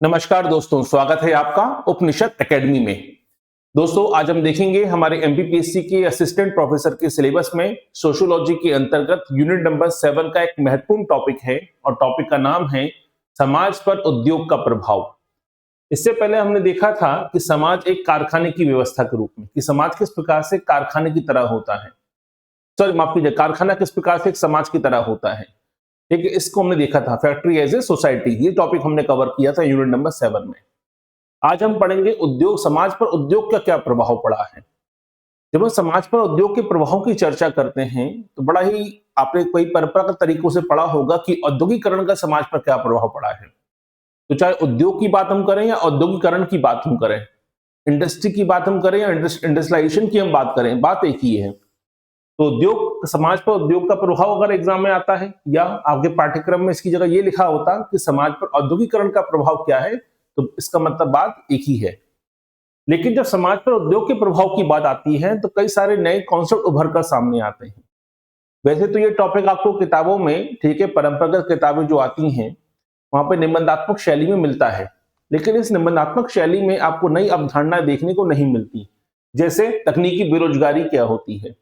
नमस्कार दोस्तों, स्वागत है आपका उपनिषद एकेडमी में। दोस्तों, आज हम देखेंगे हमारे एमपीपीएससी के असिस्टेंट प्रोफेसर के सिलेबस में सोशियोलॉजी के अंतर्गत यूनिट नंबर 7 का एक महत्वपूर्ण टॉपिक है और टॉपिक का नाम है समाज पर उद्योग का प्रभाव। इससे पहले हमने देखा था कि समाज एक कारखाने की व्यवस्था के रूप में, कि समाज किस प्रकार से कारखाने की तरह होता है, सॉरी माफ कीजिए, कारखाना किस प्रकार से एक समाज की तरह होता है। ठीक है, इसको हमने देखा था, फैक्ट्री एज ए सोसाइटी। ये टॉपिक हमने कवर किया था यूनिट नंबर 7 में। आज हम पढ़ेंगे उद्योग, समाज पर उद्योग का क्या प्रभाव पड़ा है। जब हम समाज पर उद्योग के प्रभाव की चर्चा करते हैं तो बड़ा ही आपने कई परंपरागत तरीकों से पढ़ा होगा कि औद्योगिकरण का समाज पर क्या प्रभाव पड़ा है। तो चाहे उद्योग की बात हम करें या औद्योगिकरण की बात हम करें, इंडस्ट्री की बात हम करें या इंडस्ट्रियलाइजेशन की हम बात करें, बात एक ही है। तो उद्योग, समाज पर उद्योग का प्रभाव अगर एग्जाम में आता है या आपके पाठ्यक्रम में इसकी जगह ये लिखा होता कि समाज पर औद्योगिकरण का प्रभाव क्या है, तो इसका मतलब बात एक ही है। लेकिन जब समाज पर उद्योग के प्रभाव की बात आती है तो कई सारे नए कॉन्सेप्ट उभर कर सामने आते हैं। वैसे तो ये टॉपिक आपको किताबों में, ठीक है, परंपरागत किताबें जो आती हैं वहां पर निबंधात्मक शैली में मिलता है, लेकिन इस निबंधात्मक शैली में आपको नई अवधारणा देखने को नहीं मिलती। जैसे तकनीकी बेरोजगारी क्या होती है,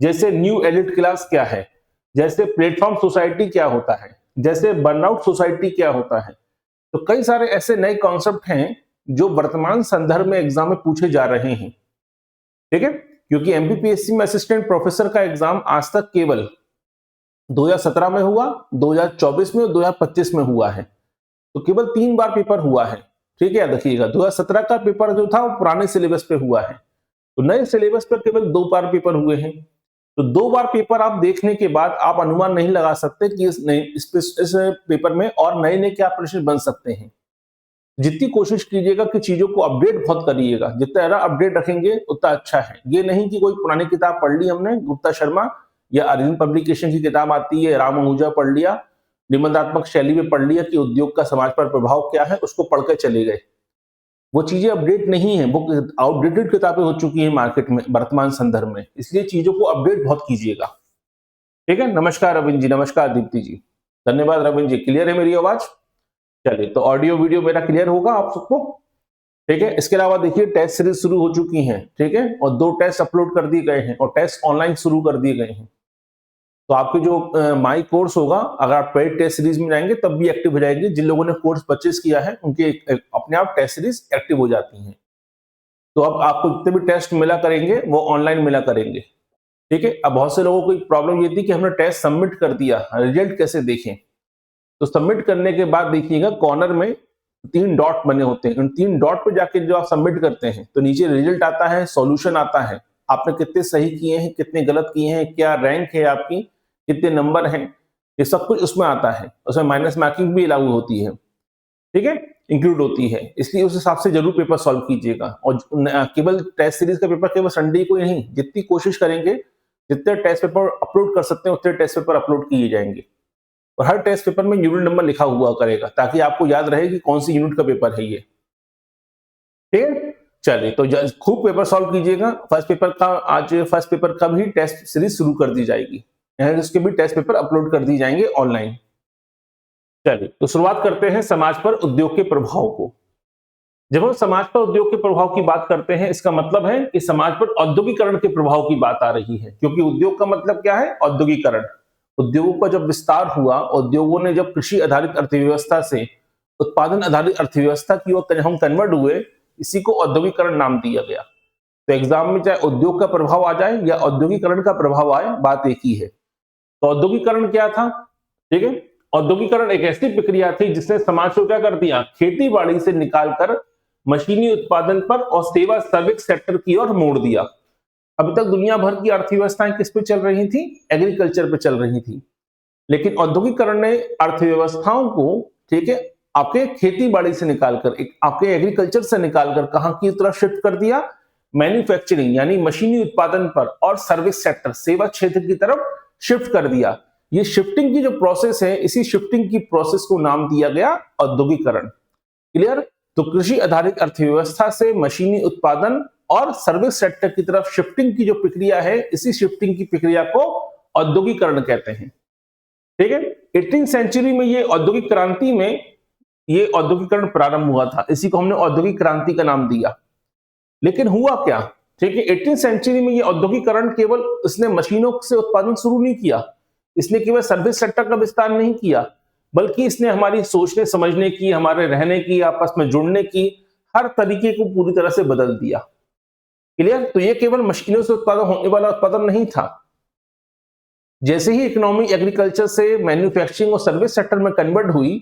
जैसे न्यू एलिट क्लास क्या है, जैसे प्लेटफॉर्म सोसाइटी क्या होता है, जैसे बर्नआउट सोसाइटी क्या होता है। तो कई सारे ऐसे नए कॉन्सेप्ट हैं जो वर्तमान संदर्भ में एग्जाम में पूछे जा रहे हैं। ठीक है, क्योंकि एमपीपीएससी में असिस्टेंट प्रोफेसर का एग्जाम आज तक केवल 2017 में हुआ, 2024 में और 2025 में हुआ है। तो केवल 3 बार पेपर हुआ है। ठीक है, याद रखिएगा, 2017 का पेपर जो था वो पुराने सिलेबस पे हुआ है, तो नए सिलेबस पर केवल 2 बार पेपर हुए हैं। तो 2 बार पेपर आप देखने के बाद आप अनुमान नहीं लगा सकते कि इस पेपर में और नए नए क्या प्रश्न बन सकते हैं। जितनी कोशिश कीजिएगा कि चीजों को अपडेट बहुत करिएगा, जितना ज्यादा अपडेट रखेंगे उतना अच्छा है। ये नहीं कि कोई पुरानी किताब पढ़ ली हमने, गुप्ता शर्मा या अरविंद पब्लिकेशन की किताब आती है, राम आहूजा पढ़ लिया, निबंधात्मक शैली में पढ़ लिया कि उद्योग का समाज पर प्रभाव क्या है, उसको पढ़ के चले गए। वो चीजें अपडेट नहीं है, वो आउटडेटेड किताबें हो चुकी हैं मार्केट में वर्तमान संदर्भ में, इसलिए चीजों को अपडेट बहुत कीजिएगा। ठीक है, नमस्कार रविंद्र जी, नमस्कार दीप्ति जी, धन्यवाद रविंद्र जी। क्लियर है मेरी आवाज? चलिए, तो ऑडियो वीडियो मेरा क्लियर होगा आप सबको? ठीक है, इसके अलावा देखिए टेस्ट सीरीज शुरू हो चुकी है। ठीक है, और 2 टेस्ट अपलोड कर दिए गए हैं और टेस्ट ऑनलाइन शुरू कर दिए गए हैं। तो आपके जो माई कोर्स होगा, अगर आप पेड टेस्ट सीरीज में जाएंगे तब भी एक्टिव हो जाएंगे। जिन लोगों ने कोर्स परचेज किया है उनके अपने आप टेस्ट सीरीज एक्टिव हो जाती हैं। तो अब आपको जितने भी टेस्ट मिला करेंगे वो ऑनलाइन मिला करेंगे। ठीक है, अब बहुत से लोगों को प्रॉब्लम ये थी कि हमने टेस्ट सबमिट कर दिया, रिजल्ट कैसे देखें। तो सबमिट करने के बाद देखिएगा कॉर्नर में 3 डॉट बने होते हैं। उन 3 डॉट पे जाके जो आप सबमिट करते हैं तो नीचे रिजल्ट आता है, सॉल्यूशन आता है, आपने कितने सही किए हैं, कितने गलत किए हैं, क्या रैंक है आपकी, कितने नंबर हैं, ये सब कुछ उसमें आता है। उसमें माइनस मार्किंग भी लागू होती है। ठीक है, इंक्लूड होती है, इसलिए उस हिसाब से जरूर पेपर सॉल्व कीजिएगा। और केवल टेस्ट सीरीज का पेपर केवल संडे को ही नहीं, जितनी कोशिश करेंगे, जितने टेस्ट पेपर अपलोड कर सकते हैं उतने टेस्ट पेपर अपलोड किए जाएंगे। और हर टेस्ट पेपर में यूनिट नंबर लिखा हुआ करेगा ताकि आपको याद रहे कि कौन सी यूनिट का पेपर है ये। ठीक है, चलिए, तो खूब पेपर सॉल्व कीजिएगा। फर्स्ट पेपर का भी टेस्ट सीरीज शुरू कर दी जाएगी, उसके भी टेस्ट पेपर अपलोड कर दिए जाएंगे ऑनलाइन। चलिए, तो शुरुआत करते हैं समाज पर उद्योग के प्रभाव को। जब हम समाज पर उद्योग के प्रभाव की बात करते हैं, इसका मतलब है कि समाज पर औद्योगिकरण के प्रभाव की बात आ रही है, क्योंकि उद्योग का मतलब क्या है? औद्योगिकरण। उद्योगों का जब विस्तार हुआ, उद्योगों ने जब कृषि आधारित अर्थव्यवस्था से उत्पादन आधारित अर्थव्यवस्था की ओर हम कन्वर्ट हुए, इसी को औद्योगिकरण नाम दिया गया। तो एग्जाम में चाहे उद्योग का प्रभाव आ जाए या औद्योगिकरण का प्रभाव आए, बात एक ही है। तो औद्योगिकरण क्या था? ठीक है, औद्योगिकरण एक ऐसी प्रक्रिया थी जिसने समाज को क्या कर दिया? खेती बाड़ी से निकालकर मशीनी उत्पादन पर और सेवा सर्विस सेक्टर की ओर मोड़ दिया। अभी तक दुनिया भर की अर्थव्यवस्थाएं किस पे चल रही थी? एग्रीकल्चर पे चल रही थी। लेकिन औद्योगिकरण ने अर्थव्यवस्थाओं को, ठीक है, आपके खेती बाड़ी से निकालकर, आपके एग्रीकल्चर से निकालकर कहां की तरफ शिफ्ट कर दिया? मैन्युफैक्चरिंग यानी मशीनी उत्पादन पर और सर्विस सेक्टर, सेवा क्षेत्र की तरफ शिफ्ट कर दिया। ये शिफ्टिंग की जो प्रोसेस है, इसी शिफ्टिंग की प्रोसेस को नाम दिया गया औद्योगिकरण। क्लियर? तो कृषि आधारित अर्थव्यवस्था से मशीनी उत्पादन और सर्विस सेक्टर की तरफ शिफ्टिंग की जो प्रक्रिया है, इसी शिफ्टिंग की प्रक्रिया को औद्योगिकरण कहते हैं। ठीक है, 18वीं सेंचुरी में ये औद्योगिक क्रांति में ये औद्योगिकरण प्रारंभ हुआ था, इसी को हमने औद्योगिक क्रांति का नाम दिया। लेकिन हुआ क्या, ठीक है, 18वीं सेंचुरी में ये औद्योगिकरण केवल इसने मशीनों से उत्पादन शुरू नहीं किया, इसने केवल सर्विस सेक्टर का विस्तार नहीं किया, बल्कि इसने हमारी सोचने समझने की, हमारे रहने की, आपस में जुड़ने की हर तरीके को पूरी तरह से बदल दिया। क्लियर? तो ये केवल मशीनों से उत्पादन होने वाला उत्पादन नहीं था। जैसे ही इकोनॉमी एग्रीकल्चर से मैन्युफैक्चरिंग और सर्विस सेक्टर में कन्वर्ट हुई,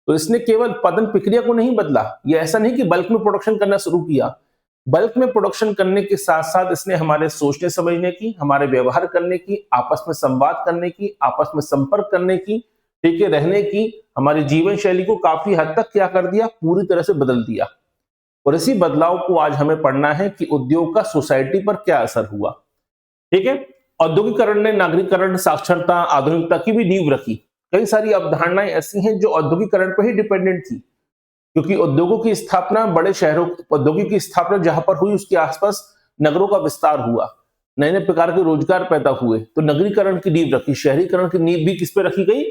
तो इसने केवल उत्पादन प्रक्रिया को नहीं बदला। ये ऐसा नहीं कि बल्क में प्रोडक्शन करना शुरू किया, बल्क में प्रोडक्शन करने के साथ साथ इसने हमारे सोचने समझने की, हमारे व्यवहार करने की, आपस में संवाद करने की, आपस में संपर्क करने की, ठीक है, रहने की, हमारी जीवन शैली को काफी हद तक क्या कर दिया, पूरी तरह से बदल दिया। और इसी बदलाव को आज हमें पढ़ना है कि उद्योग का सोसाइटी पर क्या असर हुआ। ठीक है, औद्योगिकरण ने नागरिकरण, साक्षरता, आधुनिकता की भी नींव रखी। कई सारी अवधारणाएं ऐसी हैं जो औद्योगिकरण पर ही डिपेंडेंट थी, क्योंकि उद्योगों की स्थापना बड़े शहरों, औद्योगिक की स्थापना जहां पर हुई उसके आसपास नगरों का विस्तार हुआ, नए नए प्रकार के रोजगार पैदा हुए, तो नगरीकरण की नींव रखी। शहरीकरण की नींव भी किस पे रखी गई?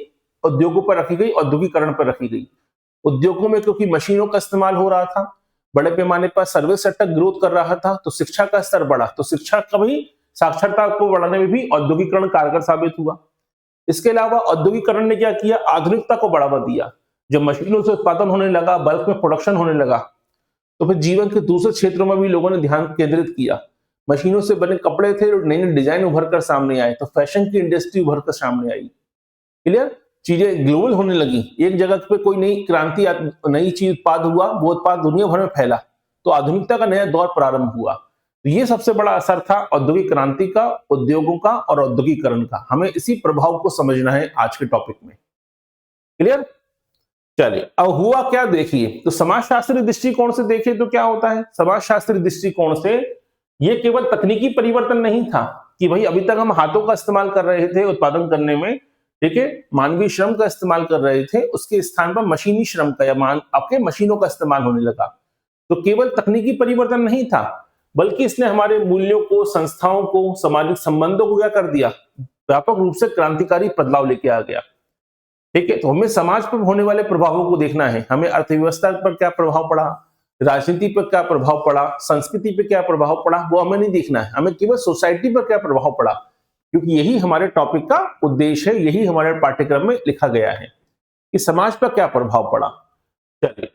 उद्योगों पर रखी गई, औद्योगिकरण पर रखी गई। उद्योगों में क्योंकि मशीनों का इस्तेमाल हो रहा था, बड़े पैमाने पर सर्विस सेक्टर ग्रोथ कर रहा था, तो शिक्षा का स्तर बढ़ा, तो शिक्षा का भी, साक्षरता को बढ़ाने में भी औद्योगिकरण कारगर साबित हुआ। इसके अलावा औद्योगिकरण ने क्या किया? आधुनिकता को बढ़ावा दिया। जब मशीनों से उत्पादन होने लगा, बल्क में प्रोडक्शन होने लगा, तो फिर जीवन के दूसरे क्षेत्रों में भी लोगों ने ध्यान केंद्रित किया। मशीनों से बने कपड़े थे, नए नए डिजाइन उभर कर सामने आए, तो फैशन की इंडस्ट्री उभर कर सामने आई। क्लियर? चीजें ग्लोबल होने लगी, एक जगह पे कोई नई क्रांति, नई चीज उत्पाद हुआ, वो उत्पाद दुनिया भर में फैला, तो आधुनिकता का नया दौर प्रारंभ हुआ। तो ये सबसे बड़ा असर था औद्योगिक क्रांति का, उद्योगों का और औद्योगिकरण का। हमें इसी प्रभाव को समझना है आज के टॉपिक में। क्लियर? चलिए, अब हुआ क्या देखिए, तो समाजशास्त्री दृष्टिकोण से देखिए तो क्या होता है। समाजशास्त्री दृष्टिकोण से ये केवल तकनीकी परिवर्तन नहीं था कि भाई अभी तक हम हाथों का इस्तेमाल कर रहे थे उत्पादन करने में, ठीक है, मानवीय श्रम का इस्तेमाल कर रहे थे, उसके स्थान पर मशीनी श्रम का या आपके मशीनों का इस्तेमाल होने लगा। तो केवल तकनीकी परिवर्तन नहीं था, बल्कि इसने हमारे मूल्यों को, संस्थाओं को, सामाजिक संबंधों को क्या कर दिया, व्यापक रूप से क्रांतिकारी बदलाव लेके आ गया। ठीक है, तो हमें समाज पर होने वाले प्रभावों को देखना है। हमें अर्थव्यवस्था पर क्या प्रभाव पड़ा, राजनीति पर क्या प्रभाव पड़ा, संस्कृति पर क्या प्रभाव पड़ा, वो हमें नहीं देखना है। हमें केवल सोसाइटी पर क्या प्रभाव पड़ा, क्योंकि यही हमारे टॉपिक का उद्देश्य है, यही हमारे पाठ्यक्रम में लिखा गया है कि समाज पर क्या प्रभाव पड़ा। चलिए,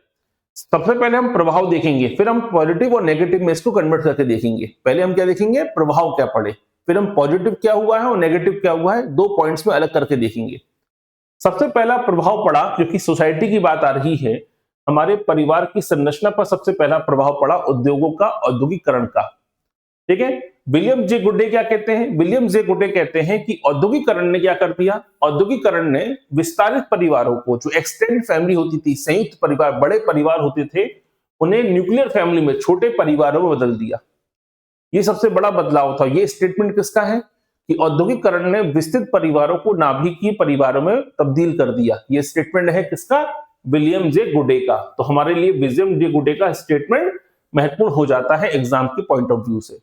सबसे पहले हम प्रभाव देखेंगे, फिर हम पॉजिटिव और नेगेटिव में इसको कन्वर्ट करके देखेंगे। पहले हम क्या देखेंगे, प्रभाव क्या पड़े, फिर हम पॉजिटिव क्या हुआ है और नेगेटिव क्या हुआ है, दो पॉइंट्स में अलग करके देखेंगे। सबसे पहला प्रभाव पड़ा, क्योंकि सोसाइटी की बात आ रही है, हमारे परिवार की संरचना पर सबसे पहला प्रभाव पड़ा उद्योगों का, औद्योगिकरण का। ठीक है, विलियम जे गुडे क्या कहते हैं? विलियम जे गुडे कहते हैं कि औद्योगिकरण ने क्या कर दिया, औद्योगिकरण ने विस्तारित परिवारों को, जो एक्सटेंडेड फैमिली होती थी, संयुक्त परिवार, बड़े परिवार होते थे, उन्हें न्यूक्लियर फैमिली में, छोटे परिवारों में बदल दिया। ये सबसे बड़ा बदलाव था। ये स्टेटमेंट किसका है कि औद्योगिकरण ने विस्तृत परिवारों को नाभिकीय परिवारों में तब्दील कर दिया। ये स्टेटमेंट है किसका? विलियम जे गुडे का। तो हमारे लिए विलियम जे गुडे का स्टेटमेंट महत्वपूर्ण हो जाता है एग्जाम के पॉइंट ऑफ व्यू से।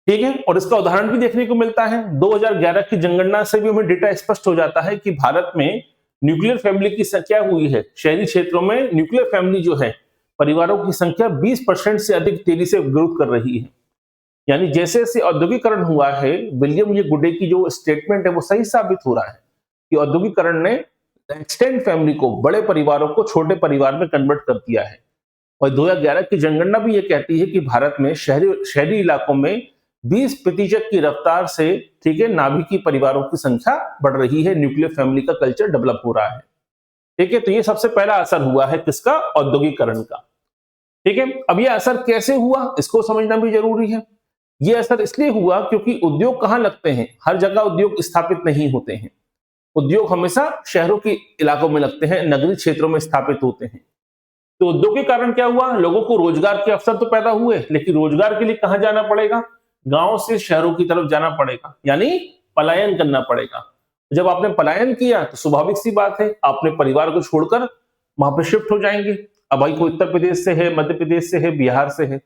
ठीक है, और इसका उदाहरण भी देखने को मिलता है। 2011 की जनगणना से भी हमें डेटा स्पष्ट हो जाता है कि भारत में न्यूक्लियर फैमिली की संख्या हुई है, शहरी क्षेत्रों में न्यूक्लियर फैमिली जो है, परिवारों की संख्या 20% से अधिक तेजी से ग्रोथ कर रही है। यानी जैसे जैसे औद्योगिकरण हुआ है, विलियम ये गुडे की जो स्टेटमेंट है वो सही साबित हो रहा है कि औद्योगिकरण ने एक्सटेंड फैमिली को, बड़े परिवारों को छोटे परिवार में कन्वर्ट कर दिया है। और 2011 की जनगणना भी ये कहती है कि भारत में शहरी इलाकों में 20% की रफ्तार से, ठीक है, नाभिकीय परिवारों की संख्या बढ़ रही है, न्यूक्लियर फैमिली का कल्चर डेवलप हो रहा है। ठीक है, तो ये सबसे पहला असर हुआ है किसका? औद्योगिकरण का। ठीक है, अब ये असर कैसे हुआ इसको समझना भी जरूरी है। ये असर इसलिए हुआ क्योंकि उद्योग कहां लगते हैं? हर जगह उद्योग स्थापित नहीं होते हैं। उद्योग हमेशा शहरों के इलाकों में लगते हैं, नगरीय क्षेत्रों में स्थापित होते हैं। तो उद्योग के कारण क्या हुआ? लोगों को रोजगार के अवसर तो पैदा हुए, लेकिन रोजगार के लिए कहां जाना पड़ेगा? गांव से शहरों की तरफ जाना पड़ेगा, यानी पलायन करना पड़ेगा। जब आपने पलायन किया तो स्वाभाविक सी बात है, अपने परिवार को छोड़कर वहां पर शिफ्ट हो जाएंगे। अब भाई कोई उत्तर प्रदेश से है, मध्य प्रदेश से है, बिहार से है,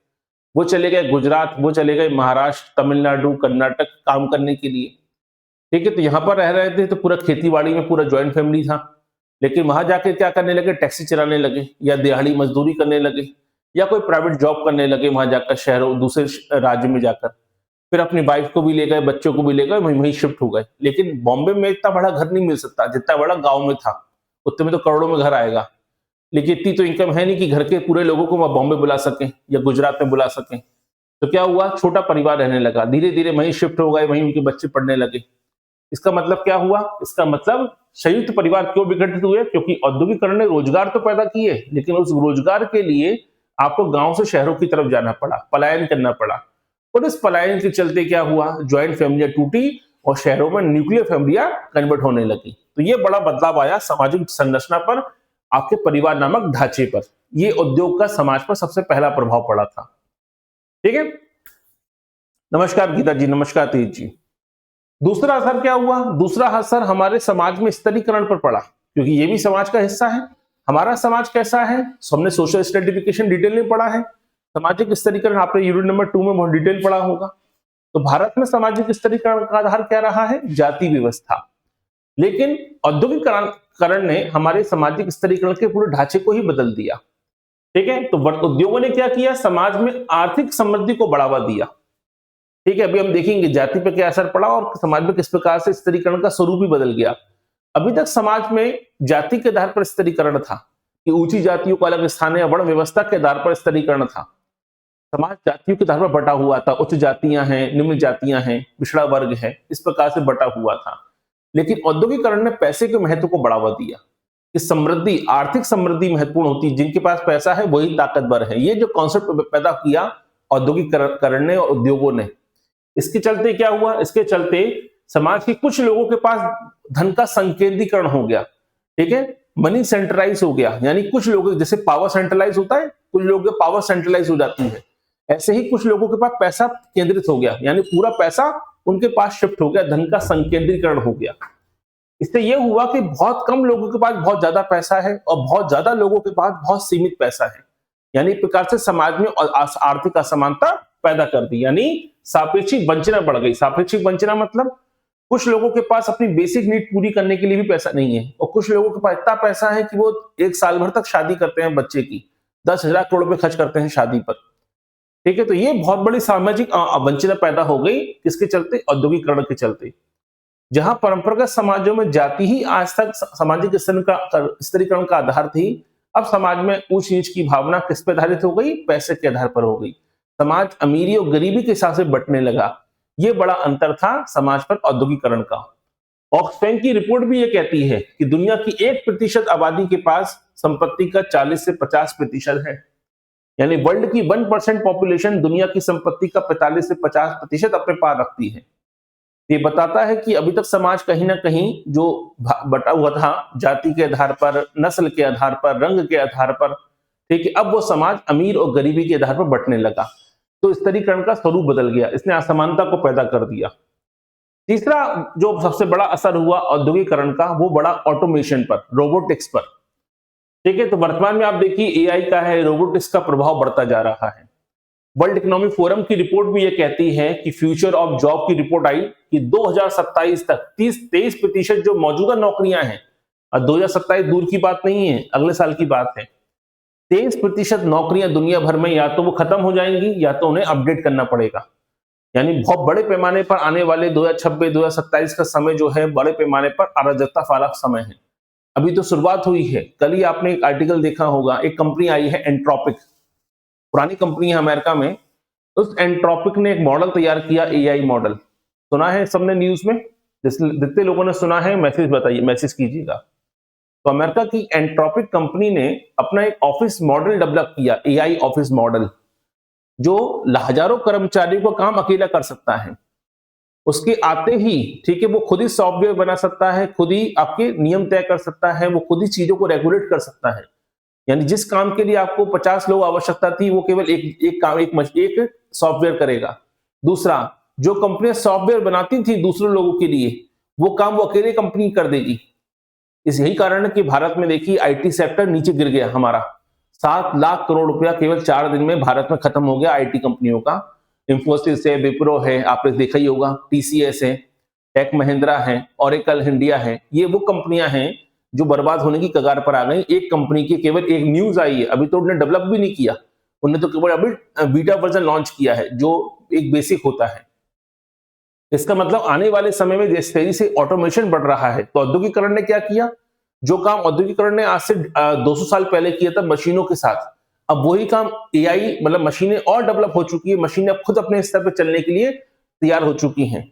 वो चले गए गुजरात, वो चले गए महाराष्ट्र, तमिलनाडु, कर्नाटक काम करने के लिए। ठीक है, तो यहां पर रह रहे थे तो पूरा खेती बाड़ी में पूरा ज्वाइंट फैमिली था। लेकिन वहां जाके क्या करने लगे, टैक्सी चलाने लगे या दिहाड़ी मजदूरी करने लगे या कोई प्राइवेट जॉब करने लगे वहां जाकर, शहरों दूसरे राज्य में जाकर। फिर अपनी वाइफ को भी ले गए, बच्चों को भी ले गए, वहीं शिफ्ट हो गए। लेकिन बॉम्बे में इतना बड़ा घर नहीं मिल सकता जितना बड़ा गांव में था। उतने में तो करोड़ों में घर आएगा, लेकिन इतनी तो इनकम है नहीं कि घर के पूरे लोगों को बॉम्बे बुला सकें या गुजरात में बुला सकें। तो क्या हुआ, छोटा परिवार रहने लगा, धीरे धीरे वहीं शिफ्ट हो गए, वहीं उनके बच्चे पढ़ने लगे। इसका मतलब क्या हुआ, इसका मतलब संयुक्त परिवार क्यों विघटित हुए, क्योंकि औद्योगिकरण ने रोजगार तो पैदा किए, लेकिन उस रोजगार के लिए आपको गांव से शहरों की तरफ जाना पड़ा, पलायन करना पड़ा। और इस पलायन के चलते क्या हुआ, ज्वाइंट फैमिलियां टूटी और शहरों में न्यूक्लियर फैमिलियां कन्वर्ट होने लगी। तो ये बड़ा बदलाव आया सामाजिक संरचना पर, आपके परिवार नामक ढांचे पर। ये उद्योग का समाज पर सबसे पहला प्रभाव पड़ा था। ठीक है, नमस्कार गीता जी, नमस्कार तेज जी। दूसरा असर क्या हुआ, दूसरा असर हमारे समाज में स्तरीकरण पर पड़ा, क्योंकि ये भी समाज का हिस्सा है। हमारा समाज कैसा है, हमने सोशल स्ट्रेटिफिकेशन डिटेल में पढ़ा है। सामाजिक स्तरीकरण आपने यूनिट नंबर 2 में बहुत डिटेल पढ़ा होगा। तो भारत में सामाजिक स्तरीकरण का आधार क्या रहा है, जाति व्यवस्था। लेकिन औद्योगिकरण ने हमारे सामाजिक स्तरीकरण के पूरे ढांचे को ही बदल दिया। ठीक है, तो उद्योगों ने क्या किया, समाज में आर्थिक समृद्धि को बढ़ावा दिया। ठीक है, अभी हम देखेंगे जाति पर क्या असर पड़ा और समाज में किस प्रकार से स्तरीकरण का स्वरूप भी बदल गया। अभी तक समाज में जाति के आधार पर स्तरीकरण था कि ऊंची जातियों को अलग स्थान या वर्ण व्यवस्था के आधार पर स्तरीकरण था। समाज जातियों के आधार पर बटा हुआ था, उच्च जातियां हैं, निम्न जातियां हैं, पिछड़ा वर्ग है, इस प्रकार से बटा हुआ था। लेकिन औद्योगिकरण ने पैसे के महत्व को बढ़ावा दिया कि समृद्धि, आर्थिक समृद्धि महत्वपूर्ण होती है, जिनके पास पैसा है वही ताकतवर है। ये जो कॉन्सेप्ट पैदा किया औद्योगिकरण ने और उद्योगों ने, इसके चलते क्या हुआ, इसके चलते समाज के कुछ लोगों के पास धन का संकेंद्रीकरण हो गया। ठीक है, मनी सेंट्रलाइज हो गया, यानी कुछ लोग, जैसे पावर सेंट्रलाइज होता है, कुछ लोगों के पावर सेंट्रलाइज हो जाती है, ऐसे ही कुछ लोगों के पास पैसा केंद्रित हो गया, यानी पूरा पैसा उनके पास शिफ्ट हो गया, धन का संकेंद्रीकरण हो गया। इससे यह हुआ कि बहुत कम लोगों के पास बहुत ज्यादा पैसा है और बहुत ज्यादा लोगों के पास बहुत सीमित पैसा है, यानी एक प्रकार से समाज में आर्थिक असमानता पैदा कर दी, यानी सापेक्षिक वंचना बढ़ गई। सापेक्षिक वंचना मतलब कुछ लोगों के पास अपनी बेसिक नीड पूरी करने के लिए भी पैसा नहीं है, और कुछ लोगों के पास इतना पैसा है कि वो एक साल भर तक शादी करते हैं बच्चे की, 10,000 करोड़ रुपए खर्च करते हैं शादी पर। ठीक है, तो ये बहुत बड़ी सामाजिक वंचना पैदा हो गई, किसके चलते, औद्योगिकरण के चलते। जहां परंपरागत समाजों में जाति ही आज तक सामाजिक स्तरीकरण का आधार थी, अब समाज में ऊंच नीच की भावना किस पे आधारित हो गई, पैसे के आधार पर हो गई। समाज अमीरी और गरीबी के हिसाब से बंटने लगा। ये बड़ा अंतर था समाज पर औद्योगिकरण का। ऑक्सफैम की रिपोर्ट भी ये कहती है कि दुनिया की 1% आबादी के पास संपत्ति का 40 से 50% है, यानी वर्ल्ड की 1% पॉपुलेशन दुनिया की संपत्ति का 45 से 50% अपने पास रखती है। ये बताता है कि अभी तक समाज कहीं ना कहीं जो बटा हुआ था जाति के आधार पर, नस्ल के आधार पर, रंग के आधार पर, ठीक है, अब वो समाज अमीर और गरीबी के आधार पर बंटने लगा। तो स्तरीकरण का स्वरूप बदल गया, इसने असमानता को पैदा कर दिया। तीसरा जो सबसे बड़ा असर हुआ औद्योगिकरण का, वो बड़ा ऑटोमेशन पर, रोबोटिक्स पर। ठीक है, तो वर्तमान में आप देखिए एआई का है, रोबोटिक्स का प्रभाव बढ़ता जा रहा है। वर्ल्ड इकोनॉमिक फोरम की रिपोर्ट भी ये कहती है कि फ्यूचर ऑफ जॉब की रिपोर्ट आई कि 2027 तक 23% जो मौजूदा नौकरियां हैं, और 2027 दूर की बात नहीं है, अगले साल की बात है, 23% नौकरियां दुनिया भर में या तो वो खत्म हो जाएंगी या तो उन्हें अपडेट करना पड़ेगा। यानी बहुत बड़े पैमाने पर आने वाले 2026-2027 का समय जो है बड़े पैमाने पर अराजकता वाला समय है। अभी तो शुरुआत हुई है। कल ही आपने एक आर्टिकल देखा होगा, एक कंपनी आई है एंट्रोपिक, पुरानी कंपनी है अमेरिका में। उस एंट्रोपिक ने एक मॉडल तैयार किया, एआई मॉडल। सुना है सबने न्यूज में? जितने लोगों ने सुना है मैसेज बताइए, मैसेज कीजिएगा। तो अमेरिका की एंट्रोपिक कंपनी ने अपना एक ऑफिस मॉडल डेवलप किया, एआई ऑफिस मॉडल, जो हजारों कर्मचारियों को काम अकेला कर सकता है। उसके आते ही, ठीक है, वो खुद ही सॉफ्टवेयर बना सकता है, खुद ही आपके नियम तय कर सकता है, वो खुद ही चीजों को रेगुलेट कर सकता है। यानी जिस काम के लिए आपको 50 लोग आवश्यकता थी, वो केवल एक सॉफ्टवेयर करेगा। दूसरा, जो कंपनियां सॉफ्टवेयर बनाती थी दूसरे लोगों के लिए, वो काम वो अकेले कंपनी कर देगी। इस यही कारण है कि भारत में देखिए आईटी सेक्टर नीचे गिर गया हमारा। 7 लाख करोड़ रुपया केवल 4 दिन में भारत में खत्म हो गया आईटी कंपनियों का। इंफोसिस है, विप्रो है, आपने देखा ही होगा, टीसीएस है, टेक महिंद्रा है, ओरेकल इंडिया है। ये वो कंपनियां हैं जो बर्बाद होने की कगार पर आ गई। एक कंपनी की केवल एक न्यूज आई है, अभी तो उन्होंने डेवलप भी नहीं किया, उन्होंने तो केवल अभी बीटा वर्जन लॉन्च किया है जो एक बेसिक होता है। इसका मतलब आने वाले समय में जिस तेजी से ऑटोमेशन बढ़ रहा है, तो औद्योगिकरण ने क्या किया, जो काम औद्योगिकरण ने आज से 200 साल पहले किया था मशीनों के साथ, अब वही काम एआई मतलब मशीनें और डेवलप हो चुकी है, मशीनें अब खुद अपने स्तर पर चलने के लिए तैयार हो चुकी हैं।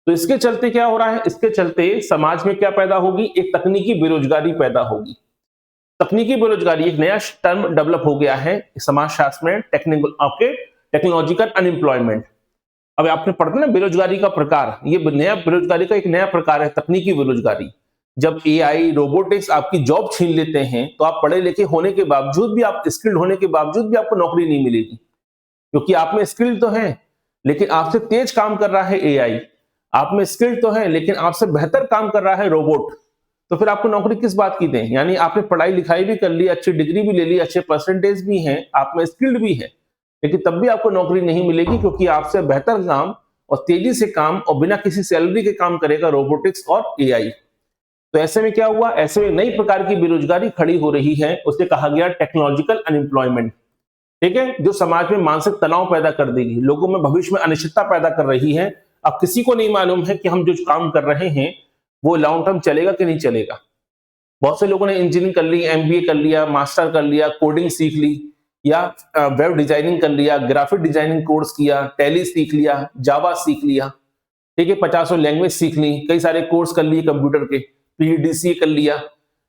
तो इसके चलते क्या हो रहा है, इसके चलते समाज में क्या पैदा होगी, एक तकनीकी बेरोजगारी पैदा होगी। तकनीकी बेरोजगारी एक नया टर्म डेवलप हो गया है समाजशास्त्र में, टेक्नोलॉजिकल अनएम्प्लॉयमेंट। अब आपने पढ़ते ना बेरोजगारी का प्रकार, ये नया बेरोजगारी का एक नया प्रकार है तकनीकी बेरोजगारी। जब एआई रोबोटिक्स आपकी जॉब छीन लेते हैं, तो आप पढ़े लिखे होने के बावजूद भी, आप स्किल्ड होने के बावजूद भी आपको नौकरी नहीं मिलेगी, क्योंकि आप में स्किल तो है लेकिन आपसे तेज काम कर रहा है एआई, आप में स्किल तो है लेकिन आपसे बेहतर काम कर रहा है रोबोट। तो फिर आपको नौकरी किस बात की दें? यानी आपने पढ़ाई लिखाई भी कर ली, अच्छी डिग्री भी ले ली, अच्छे परसेंटेज भी हैं, आप में स्किल्ड भी है, लेकिन तब भी आपको नौकरी नहीं मिलेगी, क्योंकि आपसे बेहतर काम और तेजी से काम और बिना किसी सैलरी के काम करेगा रोबोटिक्स और एआई। तो ऐसे में क्या हुआ, ऐसे में नई प्रकार की बेरोजगारी खड़ी हो रही है, उसे कहा गया टेक्नोलॉजिकल अनएम्प्लॉयमेंट। ठीक है, जो समाज में मानसिक तनाव पैदा कर देगी, लोगों में भविष्य में अनिश्चितता पैदा कर रही है। अब किसी को नहीं मालूम है कि हम जो काम कर रहे हैं वो लॉन्ग टर्म चलेगा कि नहीं चलेगा। बहुत से लोगों ने इंजीनियरिंग कर ली, एमबीए कर लिया, मास्टर कर लिया, कोडिंग सीख ली, या वेब डिजाइनिंग कर लिया, ग्राफिक डिजाइनिंग कोर्स किया, टैली सीख लिया, जावा सीख लिया, ठीक है, 50 लैंग्वेज सीख ली, कई सारे कोर्स कर लिए कंप्यूटर के, पीडीसी कर लिया।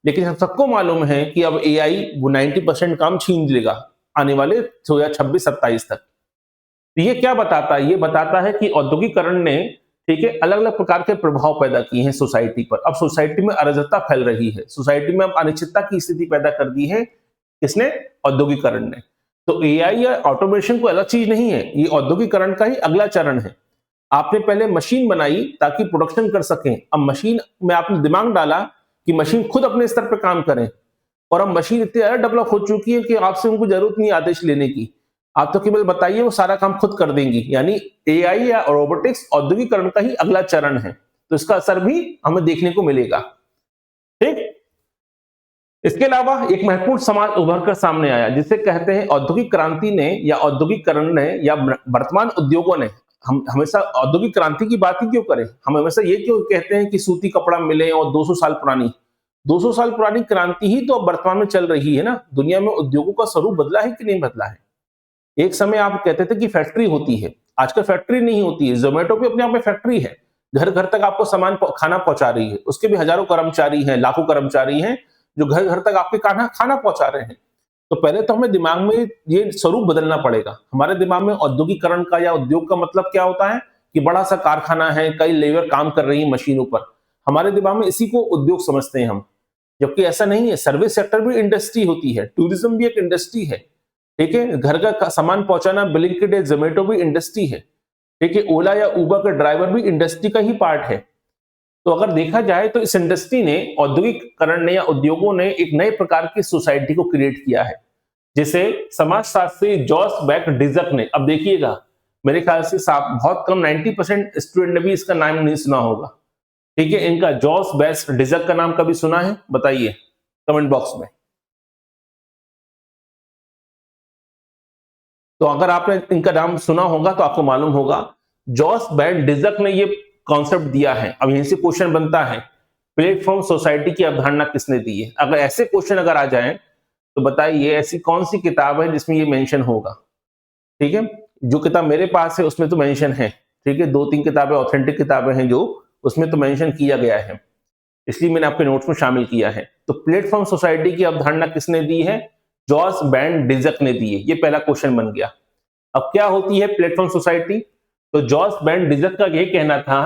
लेकिन हम सबको मालूम है कि अब एआई वो 90% काम छीन लेगा आने वाले 2026-27 तक। तो ये क्या बताता है, ये बताता है कि औद्योगिकरण ने, ठीक है, अलग अलग प्रकार के प्रभाव पैदा किए हैं सोसाइटी पर। अब सोसाइटी में अराजकता फैल रही है, सोसाइटी में अब अनिश्चितता की स्थिति पैदा कर दी है, किसने? औद्योगिकरण ने। तो एआई या ऑटोमेशन कोई अलग चीज नहीं है, ये औद्योगिकरण का ही अगला चरण है। आपने पहले मशीन बनाई ताकि प्रोडक्शन कर सकें, अब मशीन में आपने दिमाग डाला कि मशीन खुद अपने स्तर पर काम करें, और अब मशीन इतनी ज्यादा डेवलप हो चुकी है कि आपसे उनको जरूरत नहीं आदेश लेने की, आप तो केवल बताइए वो सारा काम खुद कर देंगी। यानी एआई या रोबोटिक्स औद्योगिकरण का ही अगला चरण है, तो इसका असर भी हमें देखने को मिलेगा। ठीक, इसके अलावा एक महत्वपूर्ण समाज उभर कर सामने आया, जिसे कहते हैं औद्योगिक क्रांति ने या औद्योगिकरण ने या वर्तमान उद्योगों ने। हम हमेशा औद्योगिक क्रांति की बात ही क्यों करें, हम हमेशा ये क्यों कहते हैं कि सूती कपड़ा मिले और 200 साल पुरानी, 200 साल पुरानी क्रांति ही तो अब वर्तमान में चल रही है ना। दुनिया में उद्योगों का स्वरूप बदला है कि नहीं बदला है? एक समय आप कहते थे कि फैक्ट्री होती है, आजकल फैक्ट्री नहीं होती है, जोमेटो भी अपने आप में फैक्ट्री है, घर घर तक आपको सामान खाना पहुंचा रही है, उसके भी हजारों कर्मचारी हैं, लाखों कर्मचारी हैं जो घर घर तक आपके खाना पहुंचा रहे हैं। तो पहले तो हमें दिमाग में ये स्वरूप बदलना पड़ेगा। हमारे दिमाग में औद्योगिकरण का या उद्योग का मतलब क्या होता है कि बड़ा सा कारखाना है, कई लेबर काम कर रही है मशीनों पर, हमारे दिमाग में इसी को उद्योग समझते हैं हम, जबकि ऐसा नहीं है। सर्विस सेक्टर भी इंडस्ट्री होती है, टूरिज्म भी एक इंडस्ट्री है, ठीक है, घर का सामान पहुंचाना, ब्लिंकिट या जोमेटो भी इंडस्ट्री है, ठीक है, ओला या उबर का ड्राइवर भी इंडस्ट्री का ही पार्ट है। तो अगर देखा जाए तो इस इंडस्ट्री ने, औद्योगिकरण ने या उद्योगों ने एक नए प्रकार की सोसाइटी को क्रिएट किया है, जिसे समाजशास्त्री जॉस बैक डिजक ने, अब देखिएगा मेरे ख्याल से बहुत कम 90% स्टूडेंट ने भी इसका नाम नहीं सुना होगा, ठीक है, इनका जॉस बैक डिजक का नाम कभी सुना है? बताइए कमेंट बॉक्स में। तो अगर आपने इनका नाम सुना होगा तो आपको मालूम होगा, जॉस बैन डिजक ने ये कॉन्सेप्ट दिया है। अब यहीं से क्वेश्चन बनता है, प्लेटफॉर्म सोसाइटी की अवधारणा किसने दी है? अगर ऐसे क्वेश्चन अगर आ जाएं तो बताइए ऐसी कौन सी किताब है जिसमें ये मेंशन होगा? ठीक है, जो किताब मेरे पास है उसमें तो मेंशन है, ठीक है, 2-3 किताबें ऑथेंटिक किताबें हैं जो उसमें तो मेंशन किया गया है, इसलिए मैंने आपके नोट्स में शामिल किया है। तो प्लेटफॉर्म सोसाइटी की अवधारणा किसने दी है? जॉस बैन डिजक ने दी है। ये पहला क्वेश्चन बन गया। अब क्या होती है प्लेटफॉर्म सोसाइटी? तो जॉस बैन डिजक का ये कहना था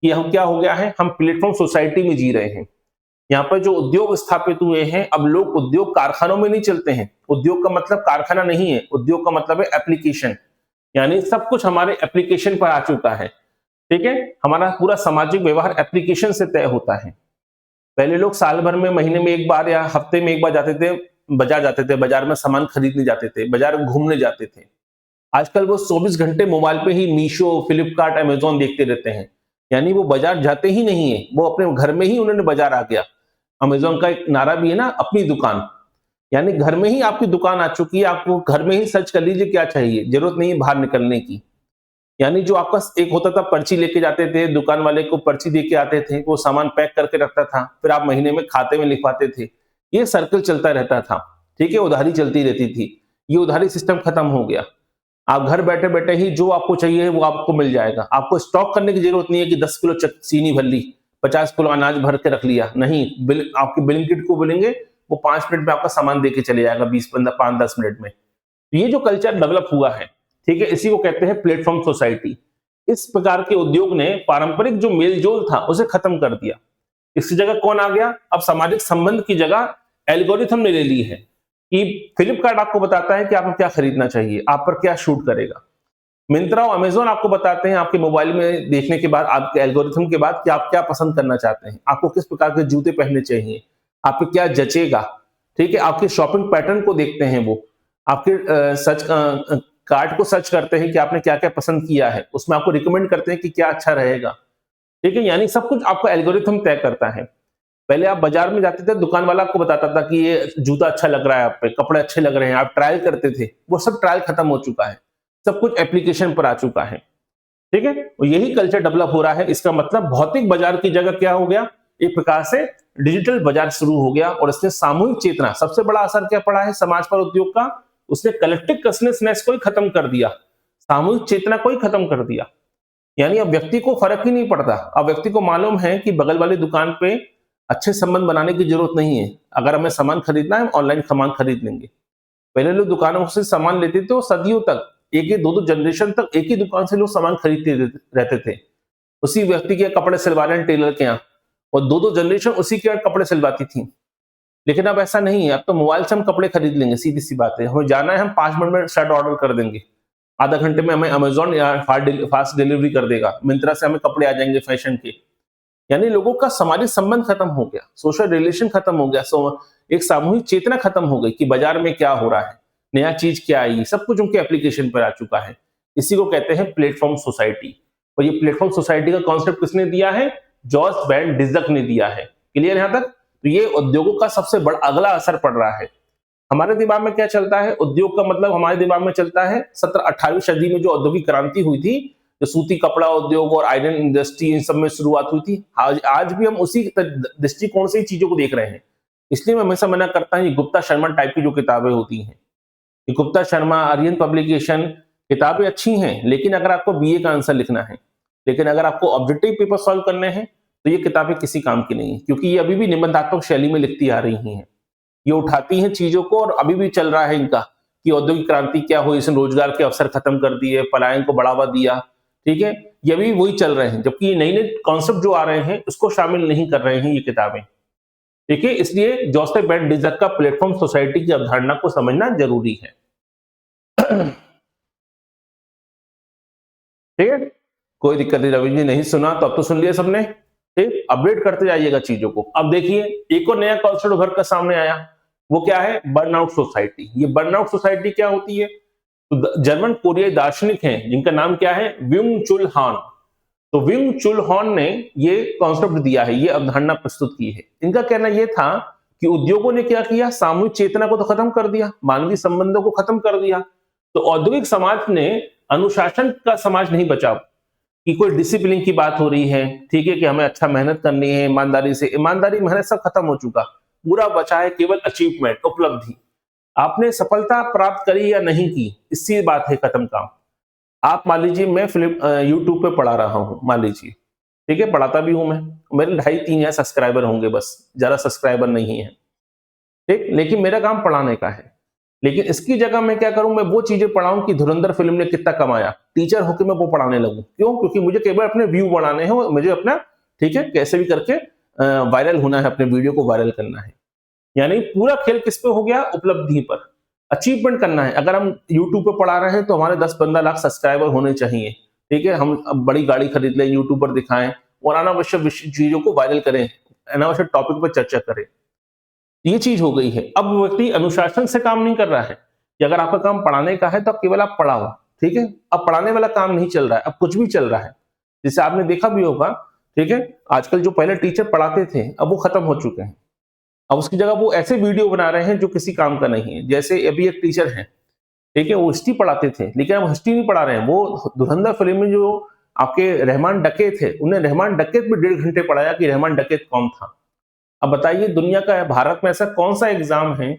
कि हम क्या हो गया है, हम प्लेटफॉर्म सोसाइटी में जी रहे हैं। यहाँ पर जो उद्योग स्थापित हुए हैं, अब लोग उद्योग कारखानों में नहीं चलते हैं। उद्योग का मतलब कारखाना नहीं है, उद्योग का मतलब है एप्लीकेशन, यानी सब कुछ हमारे एप्लीकेशन पर आ चुका है, ठीक है, हमारा पूरा सामाजिक व्यवहार एप्लीकेशन से तय होता है। पहले लोग साल भर में, महीने में एक बार या हफ्ते में एक बार जाते थे, बाजार में सामान खरीदने जाते थे, बाजार घूमने जाते थे। आजकल वो 24 घंटे मोबाइल पे ही मीशो, फ्लिपकार्ट, अमेजोन देखते रहते हैं, यानी वो बाजार जाते ही नहीं है, वो अपने घर में ही उन्होंने बाजार आ गया। अमेजोन का एक नारा भी है ना, अपनी दुकान, यानी घर में ही आपकी दुकान आ चुकी है, आपको घर में ही सर्च कर लीजिए क्या चाहिए, जरूरत नहीं है बाहर निकलने की। यानी जो आपका एक होता था पर्ची लेके जाते थे, दुकान वाले को पर्ची दे के आते थे, वो सामान पैक करके रखता था, फिर आप महीने में खाते में लिखवाते थे, ये सर्कल चलता रहता था, ठीक है, उधारी चलती रहती थी। ये उधारी सिस्टम खत्म हो गया। आप घर बैठे बैठे ही जो आपको चाहिए वो आपको मिल जाएगा। आपको स्टॉक करने की जरूरत नहीं है कि 10 किलो चीनी भर ली, 50 किलो अनाज भर के रख लिया, नहीं, आपके ब्लिंकिट को बोलेंगे, वो 5 मिनट में आपका सामान देके चले जाएगा, 5-10 मिनट में। तो ये जो कल्चर डेवलप हुआ है, ठीक है, इसी को कहते हैं प्लेटफॉर्म सोसाइटी। इस प्रकार के उद्योग ने पारंपरिक जो मेलजोल था उसे खत्म कर दिया। इसकी जगह कौन आ गया? अब सामाजिक संबंध की जगह एल्गोरिथम ने ले ली है कि फ्लिपकार्ट आपको बताता है कि आपको क्या खरीदना चाहिए, आप पर क्या शूट करेगा। मिंत्रा और अमेजोन आपको बताते हैं आपके मोबाइल में देखने के बाद, आपके एल्गोरिथम के बाद, कि आप क्या पसंद करना चाहते हैं, आपको किस प्रकार के जूते पहनने चाहिए, आप पे क्या जचेगा, ठीक है, आपके शॉपिंग पैटर्न को देखते हैं वो, आपके सच कार्ट को सर्च करते हैं कि आपने क्या क्या पसंद किया है, उसमें आपको रिकमेंड करते हैं कि क्या अच्छा रहेगा, ठीक है, यानी सब कुछ आपका एल्गोरिथम तय करता है। पहले आप बाजार में जाते थे, दुकान वाला आपको बताता था कि ये जूता अच्छा लग रहा है, आप पे कपड़े अच्छे लग रहे हैं, आप ट्रायल करते थे, वो सब ट्रायल खत्म हो चुका है, सब कुछ एप्लीकेशन पर आ चुका है, ठीक है। और यही कल्चर डेवलप हो रहा है। इसका मतलब भौतिक बाजार की जगह क्या हो गया, एक प्रकार से डिजिटल बाजार शुरू हो गया, और इसने सामूहिक चेतना, सबसे बड़ा असर क्या पड़ा है समाज पर उद्योग का, उसने कलेक्टिव कॉन्शियसनेस को ही खत्म कर दिया, सामूहिक चेतना को ही खत्म कर दिया। यानी अब व्यक्ति को फर्क ही नहीं पड़ता, अब व्यक्ति को मालूम है कि बगल वाली दुकान पे अच्छे संबंध बनाने की जरूरत नहीं है, अगर हमें सामान खरीदना है ऑनलाइन सामान खरीद लेंगे। पहले लोग दुकानों से सामान लेते थे और सदियों तक, एक दो दो जनरेशन तक एक ही दुकान से लोग सामान खरीदते रहते थे, उसी व्यक्ति के कपड़े सिलवा रहे हैं टेलर के यहाँ, और दो दो जनरेशन उसी के यहाँ कपड़े सिलवाती थी। लेकिन अब ऐसा नहीं है, अब तो मोबाइल से हम कपड़े खरीद लेंगे, सीधी सी बात है, हमें जाना है हम 5 मिनट में शर्ट ऑर्डर कर देंगे, आधा घंटे में हमें अमेजोन या फास्ट डिलीवरी कर देगा, मिंत्रा से हमें कपड़े आ जाएंगे फैशन के। यानी लोगों का सामाजिक संबंध खत्म हो गया, सोशल रिलेशन खत्म हो गया, एक सामूहिक चेतना खत्म हो गई कि बाजार में क्या हो रहा है, नया चीज क्या आई, सब कुछ उनके एप्लीकेशन पर आ चुका है। इसी को कहते हैं प्लेटफॉर्म सोसाइटी। और ये प्लेटफॉर्म सोसाइटी का कॉन्सेप्ट किसने दिया है? जॉर्ज बैन डिजक ने दिया है। क्लियर यहां तक? तो ये उद्योगों का सबसे बड़ा अगला असर पड़ रहा है। हमारे दिमाग में क्या चलता है? उद्योग का मतलब हमारे दिमाग में चलता है 17-18वीं सदी में जो औद्योगिक क्रांति हुई थी, जो सूती कपड़ा उद्योग और आयरन इंडस्ट्री इन सब में शुरुआत हुई थी, आज भी हम उसी दृष्टिकोण से ही चीजों को देख रहे हैं। इसलिए मैं हमेशा मना करता हूं, ये गुप्ता शर्मा टाइप की जो किताबें होती हैं, ये गुप्ता शर्मा, आर्यन पब्लिकेशन, किताबें अच्छी हैं, लेकिन अगर आपको बीए का आंसर लिखना है, लेकिन अगर आपको ऑब्जेक्टिव पेपर सॉल्व करने हैं, तो ये किताबें किसी काम की नहीं है, क्योंकि ये अभी भी निबंधात्मक शैली में लिखती आ रही हैं। ये उठाती हैं चीजों को, और अभी भी चल रहा है इनका कि औद्योगिक क्रांति क्या हुई, इसने रोजगार के अवसर खत्म कर दिए, पलायन को बढ़ावा दिया, ठीक है, ये भी वही चल रहे हैं, जबकि ये नए नए कॉन्सेप्ट जो आ रहे हैं उसको शामिल नहीं कर रहे हैं ये किताबें, ठीक है। इसलिए जोसेफ बैन डिजक का प्लेटफॉर्म सोसाइटी की अवधारणा को समझना जरूरी है। ठीक है, कोई दिक्कत नहीं रवि जी, नहीं सुना तो अब तो सुन लिया सबने, ठीक, अपडेट करते जाइएगा चीजों को। अब देखिए एक और नया कॉन्सेप्ट उभर कर सामने आया, वो क्या है? Burnout society. ये बर्नआउट सोसाइटी क्या होती है? तो जर्मन कोरियाई दार्शनिक हैं जिनका नाम क्या है? व्युंग चुल हान। तो व्युंग चुल हान ने ये कॉन्सेप्ट दिया है, ये अवधारणा प्रस्तुत की है। इनका कहना यह था कि उद्योगों ने क्या किया? सामूहिक चेतना को तो खत्म कर दिया, मानवीय संबंधों को खत्म कर दिया। तो औद्योगिक समाज ने अनुशासन का समाज नहीं बचा, कि कोई डिसिप्लिन की बात हो रही है, ठीक है, कि हमें अच्छा मेहनत करनी है ईमानदारी से, ईमानदारी मेहनत सब खत्म हो चुका, पूरा बचा है केवल अचीवमेंट, उपलब्धि। आपने सफलता प्राप्त करी या नहीं की, इससी बात है, खत्म काम। आप मान लीजिए मैं यूट्यूब पे पढ़ा रहा हूं, मान लीजिए, ठीक है, पढ़ाता भी हूं मैं, मेरे 2.5-3 सब्सक्राइबर होंगे, बस ज्यादा सब्सक्राइबर नहीं है, ठीक, लेकिन मेरा काम पढ़ाने का है। लेकिन इसकी जगह मैं क्या करूं? मैं वो चीजें पढ़ाऊं कि धुरंधर फिल्म ने कितना कमाया, टीचर होकर मैं वो पढ़ाने लगूं। क्यों? क्योंकि मुझे केवल अपने व्यू बढ़ाने हैं, मुझे अपना, ठीक है, कैसे भी करके वायरल होना है, अपने वीडियो को वायरल करना है। यानी पूरा खेल किस पे हो गया? उपलब्धि पर, अचीवमेंट करना है। अगर हम यूट्यूब पे पढ़ा रहे हैं तो हमारे 10-15 लाख सब्सक्राइबर होने चाहिए, ठीक है, हम अब बड़ी गाड़ी खरीद लें, यूट्यूब पर दिखाएं और अनावश्यक चीजों को वायरल करें, अनावश्यक टॉपिक पर चर्चा करें। ये चीज हो गई है। अब व्यक्ति अनुशासन से काम नहीं कर रहा है कि अगर आपका काम पढ़ाने का है तो केवल आप पढ़ाओ, ठीक है। अब पढ़ाने वाला काम नहीं चल रहा है, अब कुछ भी चल रहा है, जिसे आपने देखा भी होगा, ठीक है, आजकल जो पहले टीचर पढ़ाते थे अब वो खत्म हो चुके हैं। अब उसकी जगह वो ऐसे वीडियो बना रहे हैं जो किसी काम का नहीं है। जैसे अभी एक टीचर हैं, ठीक है, वो हिस्ट्री पढ़ाते थे, लेकिन अब हिस्ट्री नहीं पढ़ा रहे हैं, वो धुरंधर फिल्म में जो आपके रहमान डकैत थे, उन्हें रहमान डकैत में 1.5 घंटे पढ़ाया कि रहमान डकैत कौन था। अब बताइए, दुनिया का भारत में ऐसा कौन सा एग्जाम है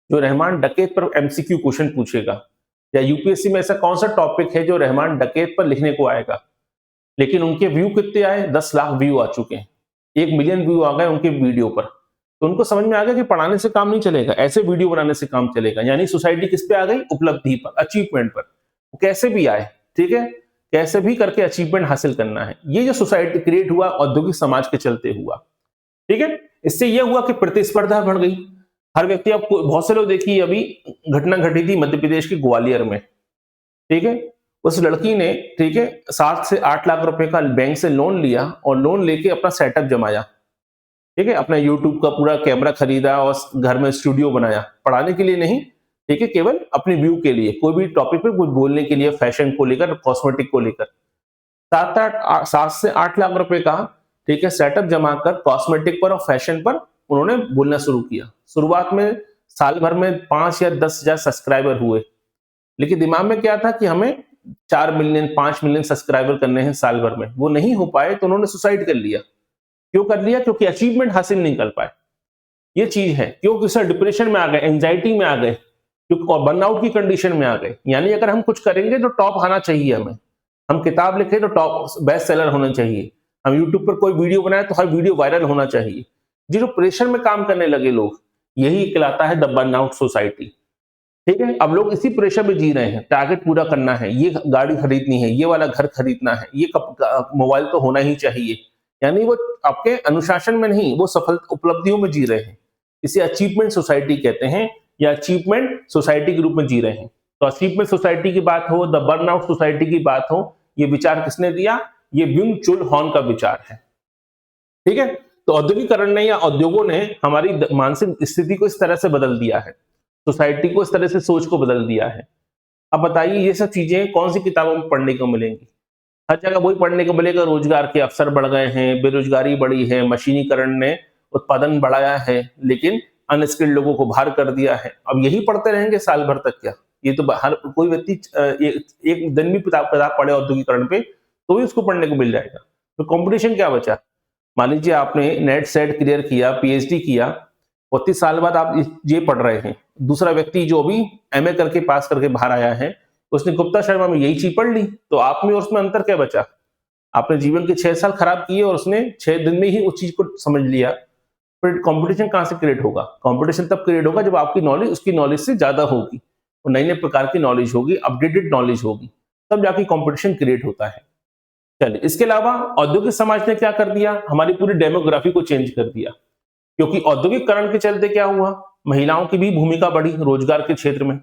जो रहमान डकैत पर एमसीक्यू क्वेश्चन पूछेगा, या यूपीएससी में ऐसा कौन सा टॉपिक है जो रहमान डकैत पर लिखने को आएगा। लेकिन उनके व्यू कितने आए, 10 लाख व्यू आ चुके हैं, 1 मिलियन व्यू आ गए उनके वीडियो पर। तो उनको समझ में आ गया कि पढ़ाने से काम नहीं चलेगा, ऐसे वीडियो बनाने से काम चलेगा। यानी सोसाइटी किस पे आ गई, उपलब्धि पर, अचीवमेंट पर, वो कैसे भी आए, ठीक है, कैसे भी करके अचीवमेंट हासिल करना है। ये जो सोसाइटी क्रिएट हुआ औद्योगिक समाज के चलते हुआ, ठीक है। इससे यह हुआ कि प्रतिस्पर्धा बढ़ गई। हर व्यक्ति, आप बहुत से लोग देखिए, अभी घटना घटी थी मध्य प्रदेश के ग्वालियर में, ठीक है, उस लड़की ने, ठीक है, 7 से 8 लाख रुपए का बैंक से लोन लिया और लोन लेके अपना सेटअप जमाया, ठीक है, अपना यूट्यूब का पूरा कैमरा खरीदा और घर में स्टूडियो बनाया, पढ़ाने के लिए नहीं, ठीक है, केवल अपने व्यू के लिए, कोई भी टॉपिक पे कुछ बोलने के लिए, फैशन को लेकर, कॉस्मेटिक को लेकर। 7 से 8 लाख रुपए का, ठीक है, सेटअप जमा कर कॉस्मेटिक पर और फैशन पर उन्होंने बोलना शुरू किया। शुरुआत में साल भर में 5 या 10,000 सब्सक्राइबर हुए, लेकिन दिमाग में क्या था कि हमें 4 मिलियन 5 मिलियन सब्सक्राइबर करने हैं साल भर में। वो नहीं हो पाए तो उन्होंने सुसाइड कर लिया। क्यों कर लिया? क्योंकि अचीवमेंट हासिल नहीं कर पाए। ये चीज है, क्योंकि सर डिप्रेशन में आ गए, एंजाइटी में आ गए, क्योंकि बर्नआउट की कंडीशन में आ गए। यानी अगर हम कुछ करेंगे तो टॉप आना चाहिए हमें, हम किताब लिखे तो टॉप बेस्ट सेलर होना चाहिए, हम यूट्यूब पर कोई वीडियो बनाए तो हर वीडियो वायरल होना चाहिए। ये जो प्रेशर में काम करने लगे लोग, यही कहलाता है द बर्नआउट सोसाइटी, ठीक है। अब लोग इसी प्रेशर में जी रहे हैं, टारगेट पूरा करना है, ये गाड़ी खरीदनी है, ये वाला घर खरीदना है, ये मोबाइल तो होना ही चाहिए। यानी वो आपके अनुशासन में नहीं, वो सफल उपलब्धियों में जी रहे हैं। इसे अचीवमेंट सोसाइटी कहते हैं, या अचीवमेंट सोसाइटी के रूप में जी रहे हैं। तो अचीवमेंट सोसाइटी की बात हो, द बर्नआउट सोसाइटी की बात हो, ये विचार किसने दिया? ये ब्यूंग चुल हॉन का विचार है, ठीक है। तो औद्योगिकरण ने या उद्योगों ने हमारी मानसिक स्थिति को इस तरह से बदल दिया है, सोसाइटी को इस तरह से सोच को बदल दिया है। अब बताइए, ये सब चीजें कौन सी किताबों में पढ़ने को मिलेंगी? हर जगह वही पढ़ने को मिलेगा, रोजगार के अवसर बढ़ गए हैं, बेरोजगारी बढ़ी है, मशीनीकरण ने उत्पादन बढ़ाया है, लेकिन अनस्किल्ड लोगों को बाहर कर दिया है। अब यही पढ़ते रहेंगे साल भर तक क्या? ये तो हर कोई व्यक्ति एक दिन भी किताब पढ़े औद्योगिकरण पे तो भी उसको पढ़ने को मिल जाएगा। तो कंपटीशन क्या बचा? मान लीजिए आपने नेट सेट क्लियर किया, पीएचडी किया, 32 साल बाद आप ये पढ़ रहे हैं। दूसरा व्यक्ति जो अभी एमए करके पास करके बाहर आया है, उसने गुप्ता शर्मा में यही चीज पढ़ ली, तो आप में और उसमें अंतर क्या बचा? आपने जीवन के 6 साल खराब किए और उसने 6 दिन में ही उस चीज को समझ लिया। फिर कंपटीशन कहां से क्रिएट होगा? कंपटीशन तब क्रिएट होगा जब आपकी नॉलेज उसकी नॉलेज से ज्यादा होगी और नई नई प्रकार की नॉलेज होगी, अपडेटेड नॉलेज होगी, तब जाके कंपटीशन क्रिएट होता है। चलिए, इसके अलावा औद्योगिक समाज ने क्या कर दिया? हमारी पूरी डेमोग्राफी को चेंज कर दिया। क्योंकि औद्योगिकरण के चलते क्या हुआ? महिलाओं की भी भूमिका बढ़ी रोजगार के क्षेत्र में,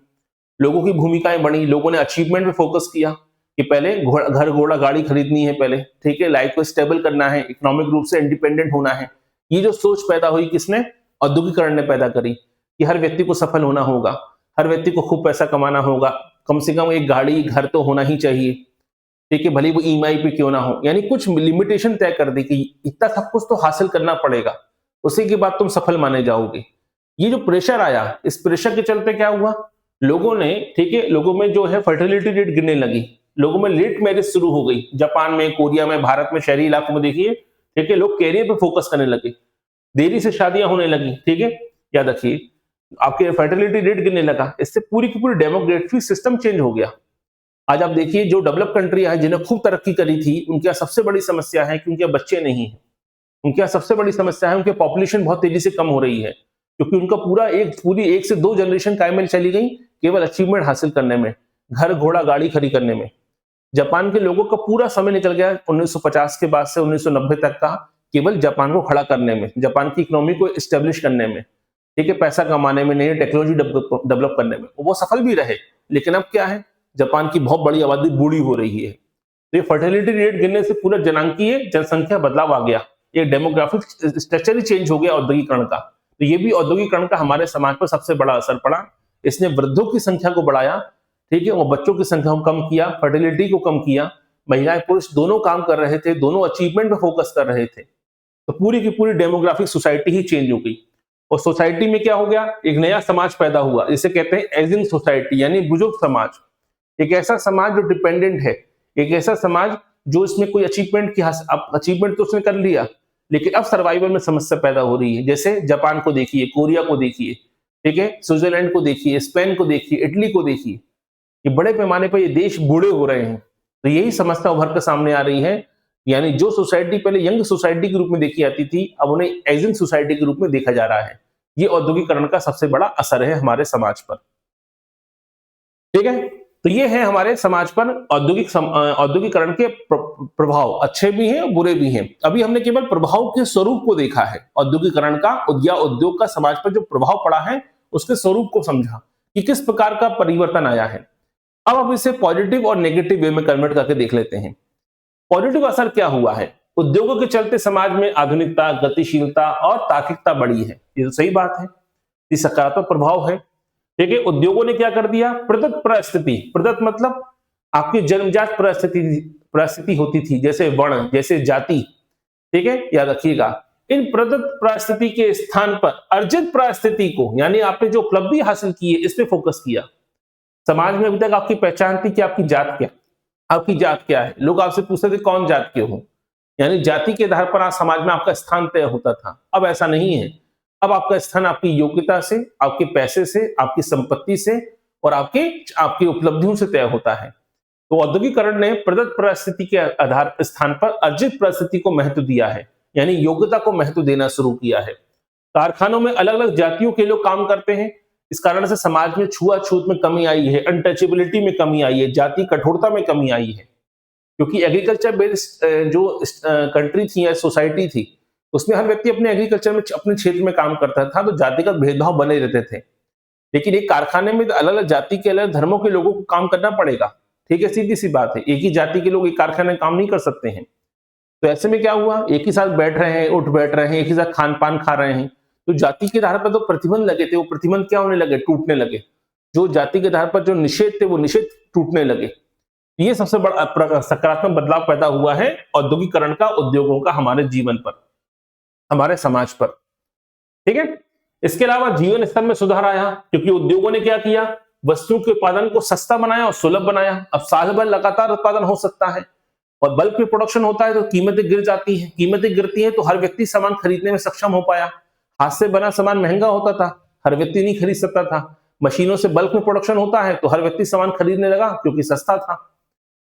लोगों की भूमिकाएं बढ़ी, लोगों ने अचीवमेंट पे फोकस किया कि पहले घर घोड़ा गाड़ी खरीदनी है पहले, ठीक है, लाइफ को स्टेबल करना है, इकोनॉमिक रूप से इंडिपेंडेंट होना है। ये जो सोच पैदा हुई किसने? औद्योगिकरण ने पैदा करी कि हर व्यक्ति को सफल होना होगा, हर व्यक्ति को खूब पैसा कमाना होगा, कम से कम एक गाड़ी घर तो होना ही चाहिए, ठीक है, भले वो ईएमआई पे क्यों ना हो। यानी कुछ लिमिटेशन तय कर दी कि इतना सब कुछ तो हासिल करना पड़ेगा, उसी के बाद तुम सफल माने जाओगे। ये जो प्रेशर आया, इस प्रेशर के चलते क्या हुआ? लोगों ने, ठीक है, लोगों में जो है फर्टिलिटी रेट गिरने लगी, लोगों में लेट मैरिज शुरू हो गई। जापान में, कोरिया में, भारत में शहरी इलाकों में देखिए, ठीक है, लोग कैरियर पे फोकस करने लगे, देरी से शादियां होने लगी, ठीक है। याद रखिए, आपके फर्टिलिटी रेट गिरने लगा, इससे पूरी की पूरी डेमोग्राफिक सिस्टम चेंज हो गया। आज आप देखिए, जो डेवलप कंट्री है जिन्हें खूब तरक्की करी थी, उनके यहाँ सबसे बड़ी समस्या है कि उनके बच्चे नहीं है। उनके यहाँ सबसे बड़ी समस्या है उनके पॉपुलेशन बहुत तेजी से कम हो रही है, क्योंकि उनका पूरी 1 से 2 जनरेशन कायम चली गई केवल अचीवमेंट हासिल करने में, घर घोड़ा गाड़ी खड़ी करने में। जापान के लोगों का पूरा समय निकल गया 1950 के बाद से 1990 तक का केवल जापान को खड़ा करने में, जापान की इकोनॉमी को स्टेब्लिश करने में, ठीक है, पैसा कमाने में, नई टेक्नोलॉजी डेवलप करने में। वो सफल भी रहे, लेकिन अब क्या है? जापान की बहुत बड़ी आबादी बूढ़ी हो रही है, तो ये फर्टिलिटी रेट गिरने से पूरा जनांकीय जनसंख्या बदलाव आ गया, ये डेमोग्राफिक स्ट्रक्चर ही चेंज हो गया औद्योगिकरण का। तो ये भी औद्योगिकरण का हमारे समाज पर सबसे बड़ा असर पड़ा। इसने वृद्धों की संख्या को बढ़ाया, ठीक है, और बच्चों की संख्या को कम किया, फर्टिलिटी को कम किया। महिलाएं पुरुष दोनों काम कर रहे थे, दोनों अचीवमेंट पे फोकस कर रहे थे, तो पूरी की पूरी डेमोग्राफिक सोसाइटी ही चेंज हो गई। और सोसाइटी में क्या हो गया, एक नया समाज पैदा हुआ, जिसे कहते हैं एजिंग सोसाइटी, यानी बुजुर्ग समाज। एक ऐसा समाज जो डिपेंडेंट है, एक ऐसा समाज जो इसमें कोई अचीवमेंट की अचीवमेंट तो उसने कर लिया, लेकिन अब सर्वाइवल में समस्या पैदा हो रही है। जैसे जापान को देखिए, कोरिया को देखिए, ठीक है, स्विट्जरलैंड को देखिए, स्पेन को देखिए, इटली को देखिए, ये बड़े पैमाने पर ये देश बूढ़े हो रहे हैं। तो यही समस्या उभर कर सामने आ रही है, यानी जो सोसाइटी पहले यंग सोसाइटी के रूप में देखी जाती थी, अब उन्हें एजिंग सोसाइटी के रूप में देखा जा रहा है। ये औद्योगिकरण का सबसे बड़ा असर है हमारे समाज पर। ठीक है, तो ये है हमारे समाज पर औद्योगिकरण के प्रभाव, अच्छे भी हैं बुरे भी हैं। अभी हमने केवल प्रभाव के स्वरूप को देखा है, औद्योगिकरण का या उद्योग का समाज पर जो प्रभाव पड़ा है उसके स्वरूप को समझा कि किस प्रकार का परिवर्तन आया है। अब इसे पॉजिटिव और नेगेटिव वे में कन्वर्ट करके देख लेते हैं। पॉजिटिव असर क्या हुआ है? उद्योगों के चलते समाज में आधुनिकता, गतिशीलता और तार्किकता बढ़ी है। ये तो सही बात है, ये सकारात्मक प्रभाव है। ठीक है, उद्योगों ने क्या कर दिया, प्रदत्त परिस्थिति, प्रदत्त मतलब आपकी जन्मजात परिस्थिति होती थी, जैसे वर्ण, जैसे जाति, ठीक है, याद रखिएगा। इन प्रदत्त परिस्थिति के स्थान पर अर्जित परिस्थिति को, यानी आपने जो उपलब्धि हासिल की है, इस पे फोकस किया। समाज में अभी तक आपकी पहचान थी कि आपकी जात क्या, आपकी जात क्या है। लोग आपसे पूछते थे कौन जात के हो, यानी जाति के आधार पर आज समाज में आपका स्थान तय होता था। अब ऐसा नहीं है, अब आपका स्थान आपकी योग्यता से, आपके पैसे से, आपकी संपत्ति से और आपकी उपलब्धियों से तय होता है। तो औद्योगिकरण ने प्रदत्त परिस्थिति के आधार स्थान पर अर्जित परिस्थिति को महत्व दिया है, यानी योग्यता को महत्व देना शुरू किया है। कारखानों में अलग अलग जातियों के लोग काम करते हैं, इस कारण से समाज में छुआछूत में कमी आई है, अनटचेबिलिटी में कमी आई है, जाति कठोरता में कमी आई है। क्योंकि एग्रीकल्चर बेस्ड जो कंट्री थी या सोसाइटी थी, उसमें हर व्यक्ति अपने एग्रीकल्चर में अपने क्षेत्र में काम करता था, तो जातिगत भेदभाव बने रहते थे। लेकिन एक कारखाने में अलग अलग जाति के, अलग धर्मों के लोगों को काम करना पड़ेगा। ठीक है, सीधी सी बात है, एक ही जाति के लोग एक कारखाने में काम नहीं कर सकते हैं। तो ऐसे में क्या हुआ, एक ही साथ बैठ रहे हैं, उठ बैठ रहे हैं, एक ही साथ खान पान खा रहे हैं, तो जाति के आधार पर तो प्रतिबंध लगे थे, वो प्रतिबंध क्या होने लगे, टूटने लगे। जो जाति के आधार पर जो निषेध थे, वो निषेध टूटने लगे। ये सबसे बड़ा सकारात्मक बदलाव पैदा हुआ है औद्योगिकरण का, उद्योगों का हमारे जीवन पर, हमारे समाज पर। ठीक है, इसके अलावा जीवन स्तर में सुधार आया, क्योंकि उद्योगों ने क्या किया, वस्तुओं के उत्पादन को सस्ता बनाया और सुलभ बनाया। अब साल भर लगातार उत्पादन हो सकता है, और बल्क में प्रोडक्शन होता है तो कीमतें गिर जाती हैं, कीमतें गिरती हैं तो हर व्यक्ति सामान खरीदने में सक्षम हो पाया। हाथ से बना सामान महंगा होता था, हर व्यक्ति नहीं खरीद सकता था। मशीनों से बल्क में प्रोडक्शन होता है तो हर व्यक्ति सामान खरीदने लगा क्योंकि सस्ता था।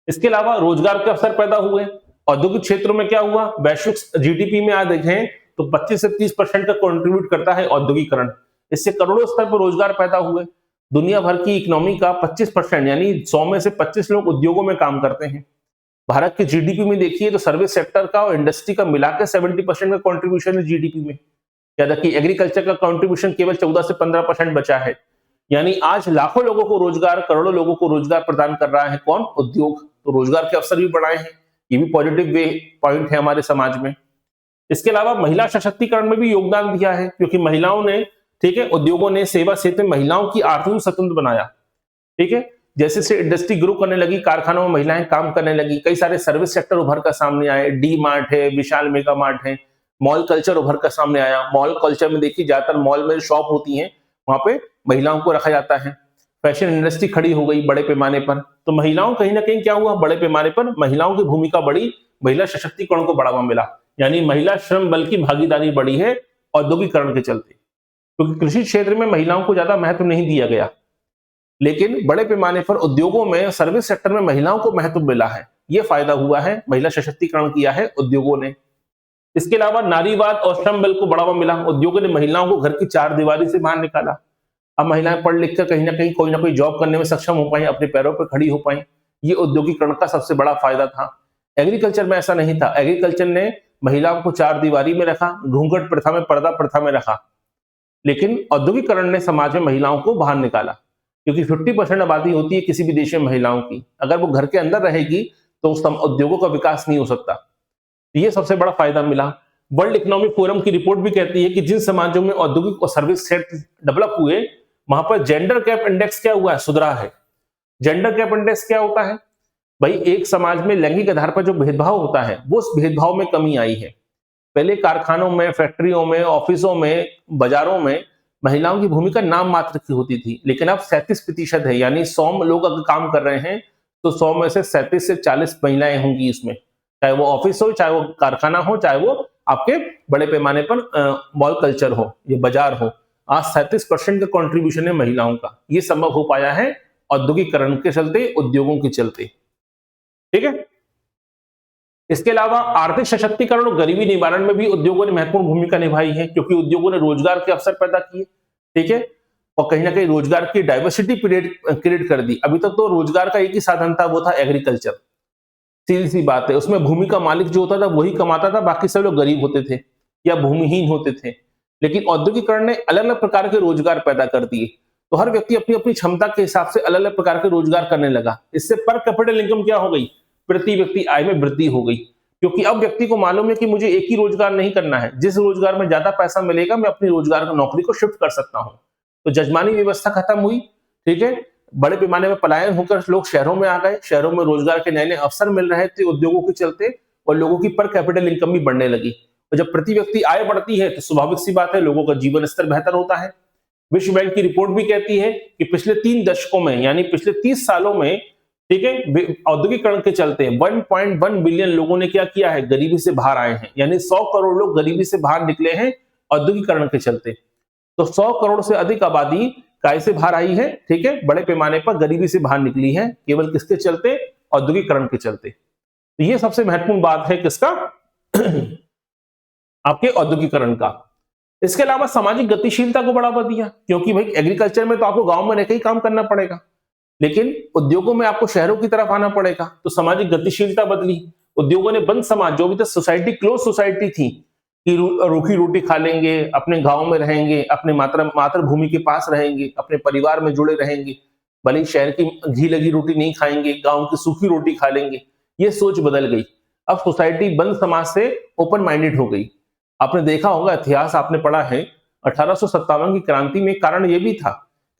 इसके अलावा रोजगार के अवसर पैदा हुए। औद्योगिक क्षेत्रों में क्या हुआ, वैश्विक जीडीपी में आज देखें तो 25 से 30% का कंट्रीब्यूट करता है औद्योगिकरण। इससे करोड़ों स्तर पर रोजगार पैदा हुए। दुनिया भर की इकोनॉमी का 25% यानी 100 में से 25 लोग उद्योगों में काम करते हैं। भारत के जीडीपी में देखिए तो सर्विस सेक्टर का और इंडस्ट्री का मिलाकर 70% का कंट्रीब्यूशन है जीडीपी में। याद रखिए, एग्रीकल्चर का कंट्रीब्यूशन केवल 14 से 15% बचा है। यानी आज लाखों लोगों को रोजगार, करोड़ों लोगों को रोजगार प्रदान कर रहा है कौन, उद्योग। तो रोजगार के अवसर भी बढ़ाए हैं, ये भी पॉजिटिव वे पॉइंट है हमारे समाज में। इसके अलावा महिला सशक्तिकरण में भी योगदान दिया है, क्योंकि महिलाओं ने, ठीक है, उद्योगों ने सेवा क्षेत्र में महिलाओं की आर्थिक स्वतंत्र बनाया। ठीक है, जैसे से इंडस्ट्री ग्रो करने लगी, कारखानों में महिलाएं काम करने लगी, कई सारे सर्विस सेक्टर उभर कर सामने आए। डी मार्ट है, विशाल मेगा मार्ट है, मॉल कल्चर उभर कर सामने आया। मॉल कल्चर में देखिए, ज्यादातर मॉल में शॉप होती हैं, वहां पे महिलाओं को रखा जाता है। फैशन इंडस्ट्री खड़ी हो गई बड़े पैमाने पर, तो महिलाओं कहीं ना कहीं क्या हुआ, बड़े पैमाने पर महिलाओं की भूमिका बढ़ी, महिला सशक्तिकरण को बढ़ावा मिला, यानी महिला श्रम बल की भागीदारी बढ़ी है औद्योगिकरण के चलते। क्योंकि कृषि क्षेत्र में महिलाओं को ज्यादा महत्व नहीं दिया गया, लेकिन बड़े पैमाने पर उद्योगों में, सर्विस सेक्टर में महिलाओं को महत्व मिला है। यह फायदा हुआ है, महिला सशक्तिकरण किया है उद्योगों ने। इसके अलावा नारीवाद और श्रम बल को बढ़ावा मिला। उद्योगों ने महिलाओं को घर की चार दीवारी से बाहर निकाला। अब महिलाएं पढ़ लिख कर कहीं ना कहीं कोई ना कोई जॉब करने में सक्षम हो पाई, अपने पैरों पर खड़ी हो पाई। ये औद्योगिकरण का सबसे बड़ा फायदा था। एग्रीकल्चर में ऐसा नहीं था। एग्रीकल्चर ने महिलाओं को चार दीवारी में रखा, घूंघट प्रथा में, पर्दा प्रथा में रखा। लेकिन औद्योगिकरण ने समाज में महिलाओं को बाहर निकाला, क्योंकि 50% आबादी होती है किसी भी देश में महिलाओं की। अगर वो घर के अंदर रहेगी तो उस उद्योगों का विकास नहीं हो सकता। ये सबसे बड़ा फायदा मिला। वर्ल्ड इकोनॉमिक फोरम की रिपोर्ट भी कहती है कि जिन समाजों में औद्योगिक और सर्विस सेक्टर डेवलप हुए, वहां पर जेंडर गैप इंडेक्स क्या हुआ है, सुधरा है। जेंडर गैप इंडेक्स क्या होता है भाई, एक समाज में लैंगिक आधार पर जो भेदभाव होता है, वो उस भेदभाव में कमी आई है। पहले कारखानों में, फैक्ट्रियों में, ऑफिसों में, बाजारों में महिलाओं की भूमिका नाम मात्र की होती थी, लेकिन अब 37% है, यानी 100 लोग अगर काम कर रहे हैं तो 100 में से 37 से 40 महिलाएं होंगी इसमें, चाहे वो ऑफिस हो, चाहे वो कारखाना हो, चाहे वो आपके बड़े पैमाने पर मॉल कल्चर हो, ये बाजार हो। आज 37% का कंट्रीब्यूशन है महिलाओं का। ये संभव हो पाया है औद्योगिकरण के चलते, उद्योगों के चलते। ठीक है। इसके अलावा आर्थिक सशक्तिकरण और गरीबी निवारण में भी उद्योगों ने महत्वपूर्ण भूमिका निभाई है, क्योंकि उद्योगों ने रोजगार के अवसर पैदा किए। ठीक है। और कहीं ना कहीं रोजगार की डाइवर्सिटी क्रिएट कर दी। अभी तक तो रोजगार का एक ही साधन था, वो था एग्रीकल्चर। सीधी सी बात है, उसमें भूमि का मालिक जो होता था वही कमाता था, बाकी सब लोग गरीब होते थे या भूमिहीन होते थे। लेकिन औद्योगिकरण ने अलग अलग प्रकार के रोजगार पैदा कर दिए, तो हर व्यक्ति अपनी अपनी क्षमता के हिसाब से अलग अलग प्रकार के रोजगार करने लगा। इससे पर कैपिटल इनकम क्या हो गई, प्रति व्यक्ति आय में वृद्धि हो गई, क्योंकि अब व्यक्ति को मालूम है कि मुझे एक ही रोजगार नहीं करना है, जिस रोजगार में ज्यादा पैसा मिलेगा मैं अपनी रोजगार नौकरी को शिफ्ट कर सकता हूं। तो जजमानी व्यवस्था खत्म हुई। ठीक है। बड़े पैमाने में पलायन होकर लोग शहरों में आ गए, शहरों में रोजगार के नए नए अवसर मिल रहे थे उद्योगों के चलते, और लोगों की पर कैपिटल इनकम भी बढ़ने लगी। और जब प्रति व्यक्ति आय बढ़ती है तो स्वाभाविक सी बात है लोगों का जीवन स्तर बेहतर होता है। विश्व बैंक की रिपोर्ट भी कहती है कि पिछले 3 दशकों में, यानी पिछले 30 सालों में, ठीक है, औद्योगिकरण के चलते 1.1 बिलियन लोगों ने क्या किया है, गरीबी से बाहर आए हैं, यानी 100 करोड़ लोग गरीबी से बाहर निकले हैं औद्योगिकरण के चलते। तो 100 करोड़ से अधिक आबादी काय से बाहर आई है। ठीक है। बड़े पैमाने पर गरीबी से बाहर निकली है, केवल किसके चलते, औद्योगिकरण के चलते। तो ये सबसे महत्वपूर्ण बात है किसका आपके औद्योगिकरण का। इसके अलावा सामाजिक गतिशीलता को बढ़ावा दिया, क्योंकि भाई एग्रीकल्चर में तो आपको गांव में रहकर ही काम करना पड़ेगा, लेकिन उद्योगों में आपको शहरों की तरफ आना पड़ेगा, तो सामाजिक गतिशीलता बदली। उद्योगों ने बंद समाज, जो भी तक सोसाइटी क्लोज सोसाइटी थी कि रूखी रोटी खा लेंगे, अपने गांव में रहेंगे, अपने मातृभूमि के पास रहेंगे, अपने परिवार में जुड़े रहेंगे, भले ही शहर की घी लगी रोटी नहीं खाएंगे, गांव की सूखी रोटी खा लेंगे, ये सोच बदल गई। अब सोसाइटी बंद समाज से ओपन माइंडेड हो गई। आपने देखा होगा, इतिहास आपने पढ़ा है, 1857 की क्रांति में कारण यह भी था